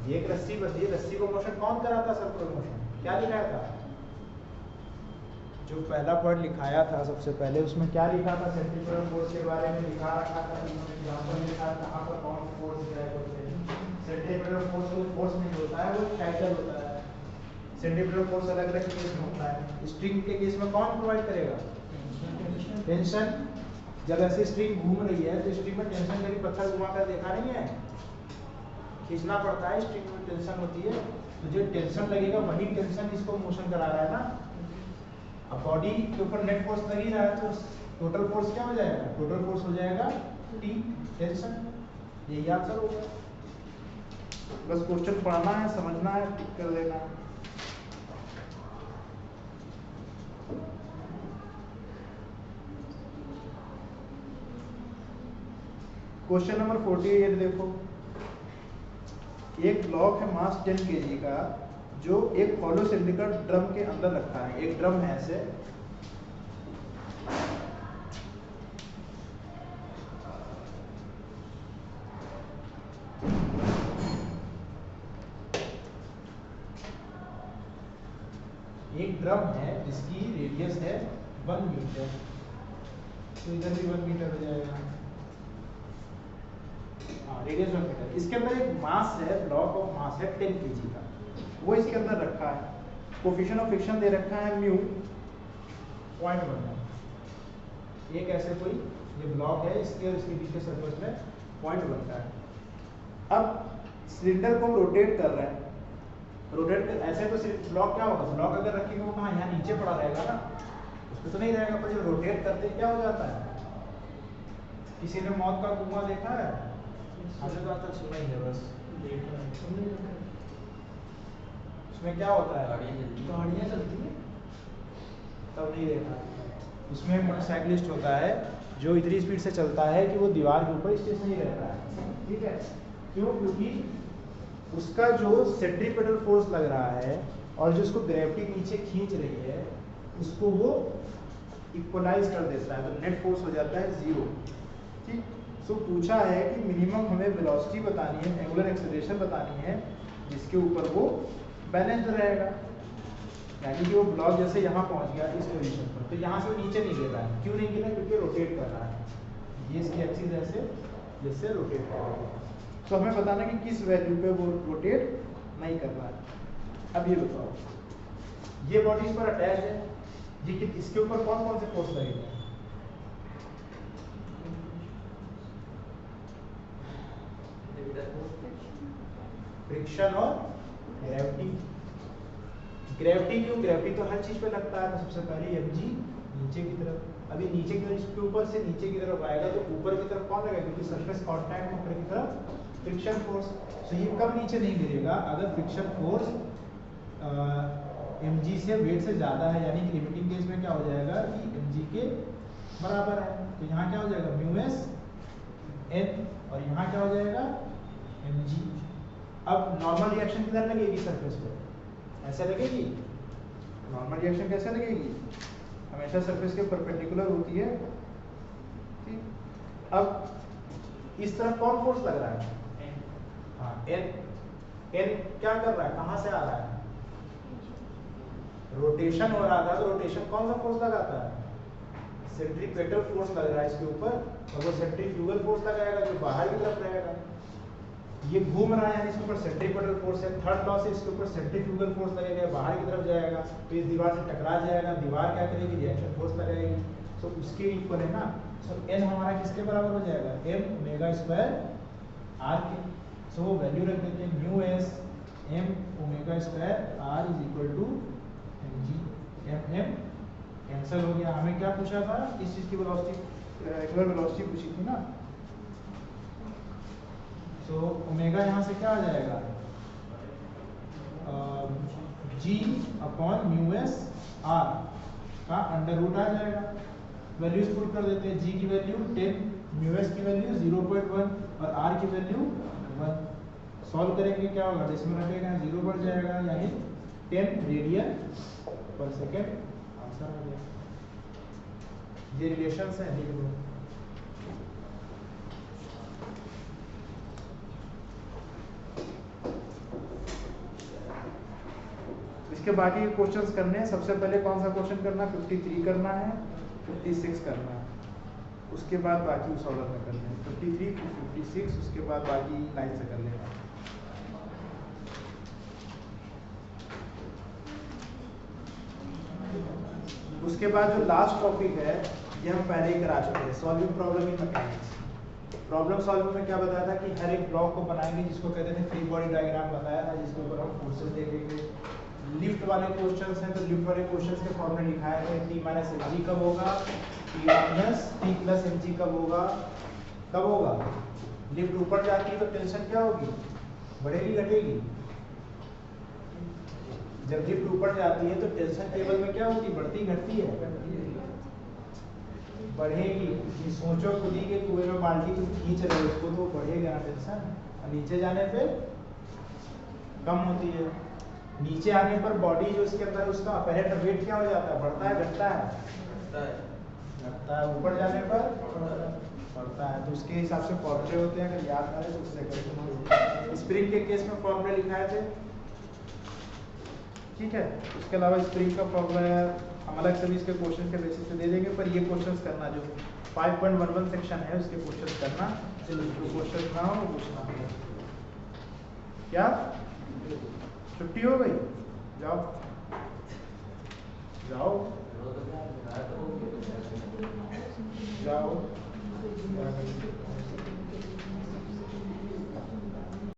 ये एक रस्सी बंधी है, रस्सी को मोशन कौन कराता, सर्कुलर मोशन, क्या लिखाया था, जो पहला पॉइंट लिखाया था सबसे पहले उसमें क्या लिखा था, सेंट्रीपिटल फोर्स के बारे में लिखा रखा था, एग्जांपल लिखा था कहां पर कौन फोर्स है, सेंट्रीपिटल फोर्स कोई फोर्स नहीं होता है, वो टाइटल होता है, सेंट्रीपिटल फोर्स अलग अलग केस में होता है, स्ट्रिंग के केस में कौन प्रोवाइड करेगा, टेंशन, जब ऐसे स्ट्रिंग घूम रही है तो स्ट्रिंग में टेंशन कभी पत्थर घुमा कर देखा नहीं है, खींचना पड़ता है, स्ट्रिंग में टेंशन होती है, तो जो टेंशन लगेगा वही टेंशन इसको मोशन करा रहा है ना, अब बॉडी के ऊपर नेट फोर्स लग ही रहा है तो टोटल फोर्स क्या हो जाएगा, टोटल फोर्स हो जाएगा टी टेंशन, यही आंसर होगा। बस क्वेश्चन पढ़ना है, समझना है, टिक कर लेना है। क्वेश्चन नंबर 48 देखो, एक ब्लॉक है मास 10 kg का जो एक हॉलो सिलिंड्रिकल ड्रम के अंदर रखा है, एक ड्रम है ऐसे, एक ड्रम है जिसकी रेडियस है 1 मीटर, तो इधर भी 1 मीटर हो जाएगा, हाँ रेडियस 1 मीटर, इसके अंदर एक मास है, ब्लॉक ऑफ मास है 10 kg का, वो इसके अंदर रखा है, कोफिशिएंट ऑफ फ्रिक्शन दे रखा है म्यू 0.1 है, एक ऐसे कोई ये ब्लॉक है, इसके और इसके बीच के सरफेस में 0.1 का है। अब सिलेंडर को रोटेट कर रहे हैं, रोटेट कर ऐसे तो ब्लॉक क्या होगा, ब्लॉक अगर रखेंगे वो कहाँ, यहाँ नीचे पड़ा रहेगा ना, उस पर तो नहीं रहेगा, पर जब रोटेट करते क्या हो जाता है, किसी ने मौत का कुआं देखा है, आगे तो तक सुना ही है बस, उसमें क्या होता है, गाड़ियाँ चलती है, तब नहीं देखा, उसमें मोटरसाइकिलिस्ट होता है जो इतनी स्पीड से चलता है कि वो दीवार के ऊपर स्टेशन नहीं रहता है, ठीक है, क्यों, क्योंकि उसका जो सेंट्रीपिटल फोर्स लग रहा है और जो उसको ग्रेविटी नीचे खींच रही है उसको वो इक्वलाइज कर देता है, तो नेट फोर्स हो जाता है 0, ठीक। सो पूछा है कि मिनिमम हमें वेलोसिटी बतानी है, एंगुलर एक्सेलरेशन बतानी है जिसके ऊपर वो बैलेंस रहेगा। यानी कि वो ब्लॉक जैसे यहाँ पहुँच गया इस पोजीशन पर, तो यहाँ से नीचे नहीं गिर रहा है। क्यों नहीं गिरा? क्योंकि रोटेट कर रहा है, ये इसकी एक्सिस ऐसे जैसे रोटेट कर रहा है। तो हमें बताना कि किस वैल्यू पे वो रोटेट नहीं कर रहा है। अब ये बताओ, ये बॉडी इस पर अटैच है, ये इसके ऊपर कौन कौन से फोर्स लगेंगे? फ्रिक्शन और ग्रेविटी। ग्रेविटी क्यों? ग्रेविटी तो हर चीज पे लगता है। तो सबसे पहले mg नीचे की तरफ, अभी नीचे की तरफ, इसके ऊपर से नीचे की तरफ आएगा तो ऊपर की तरफ कौन लगेगा? क्योंकि सरफेस कांटेक्ट में ऊपर की तरफ फ्रिक्शन फोर्स। तो ये कब नीचे नहीं गिरेगा? अगर फ्रिक्शन फोर्स mg से वेट से ज्यादा है, यानी कि लिमिटिंग केस में क्या हो जाएगा कि mg के बराबर है। तो यहाँ क्या हो जाएगा? म्यू n, और यहाँ क्या हो जाएगा? mg। अब नॉर्मल रिएक्शन किधर लगेगी? सरफेस पे ऐसे लगेगी। नॉर्मल रिएक्शन कैसे लगेगी? हमेशा सरफेस के परपेंडिकुलर होती है, ठीक। अब इस तरफ कौन फोर्स लग रहा है? हाँ, n क्या कर रहा है? कहाँ से आ रहा है? रोटेशन हो रहा था, तो रोटेशन कौन सा फोर्स लगाता है? सेंट्रीपेटल फोर्स लग रहा है इसके ऊपर, और वो सेंट्रीफ्यूगल फोर्स लगाएगा जो बाहर की तरफ रहेगा। ये घूम रहा है, यानी इसके ऊपर सेंट्रीपेटल फोर्स है। थर्ड लॉ से इसके ऊपर सेंट्रीफ्यूगल फोर्स लगेगा, बाहर की तरफ जाएगा, तो इस दीवार से टकरा जाएगा। दीवार क्या करेगी? रिएक्शन फोर्स लगाएगी। सो उसके इक्वल है ना। सो n हमारा किसके बराबर हो जाएगा? m ओमेगा स्क्वायर r के। सो वो वैल्यू रख देते हैं, mu s m omega square r is equal to mg। m cancel हो गया। हमें क्या पूछा था? इस चीज की वेलोसिटी, एंगुलर वेलोसिटी पूछी थी ना। तो ओमेगा यहाँ से क्या आ जाएगा? g upon mu S r का अंडर रूट आ जाएगा। वैल्यूज पुट कर देते हैं। g की वैल्यू 10, म्यू एस की वैल्यू 0.1 और r की वैल्यू 1। सॉल्व करेंगे क्या होगा? डेसिमल हटेगा, 0 बढ़ जाएगा, यानी 10 रेडियन पर सेकेंड आंसर आ गया। ये रिलेशंस हैं, लिख दो। इसके बाकी के क्वेश्चंस करने हैं। सबसे पहले कौन सा क्वेश्चन करना है? 53 करना है, 56 करना है, उसके बाद बाकी उस ऑर्डर में करना है। 53 56, उसके बाद बाकी लाइन से कर लेना। उसके बाद जो लास्ट टॉपिक है ये हम पहले ही करा चुके हैं, solving problem in mechanics. Problem solving में क्या बताया था कि हर एक ब्लॉक को बनाएंगे जिसको कहते थे फ्री बॉडी डायग्राम बताया था, जिसके ऊपर हम फोर्सेस देखेंगे। लिफ्ट वाले क्वेश्चंस हैं, तो लिफ्ट वाले क्वेश्चंस के फॉर्मूले लिखाए थे। T माइनस mg कब होगा? T minus T plus mg कब होगा? कब होगा? लिफ्ट ऊपर जाती है तो टेंशन क्या होगी? बढ़ेगी घटेगी? जब लिफ्ट ऊपर जाती है तो टेंशन टेबल में क्या होती? बढ़ती घटती है? बढ़ेगी। ये सोचो खुदी के कुएं में बाल्टी तुम खींच रहे हो, उसको तो बढ़ेगा ना टेंशन, और नीचे जाने पे कम होती है। नीचे आने पर बॉडी जो इसके अंदर उसका अपैरेंट वेट क्या हो जाता है? बढ़ता है घटता है? घटता है। ऊपर जाने पर बढ़ता है। तो उसके हिसाब से फॉर्मूले होते हैं, अगर याद ना रहे तो उससे करें। स्प्रिंग के केस में फॉर्मूले लिखाए थे, ठीक है। उसके अलावा स्प्रिंग का फॉर्मूला है, हम अलग से भी इसके क्वेश्चन के बेसिस पे दे देंगे, पर ये क्वेश्चंस करना जो 5.11 सेक्शन है उसके क्वेश्चंस करना, जो क्वेश्चन ना हो पूछना। क्या छुट्टी हो गई? जाओ जाओ जाओ।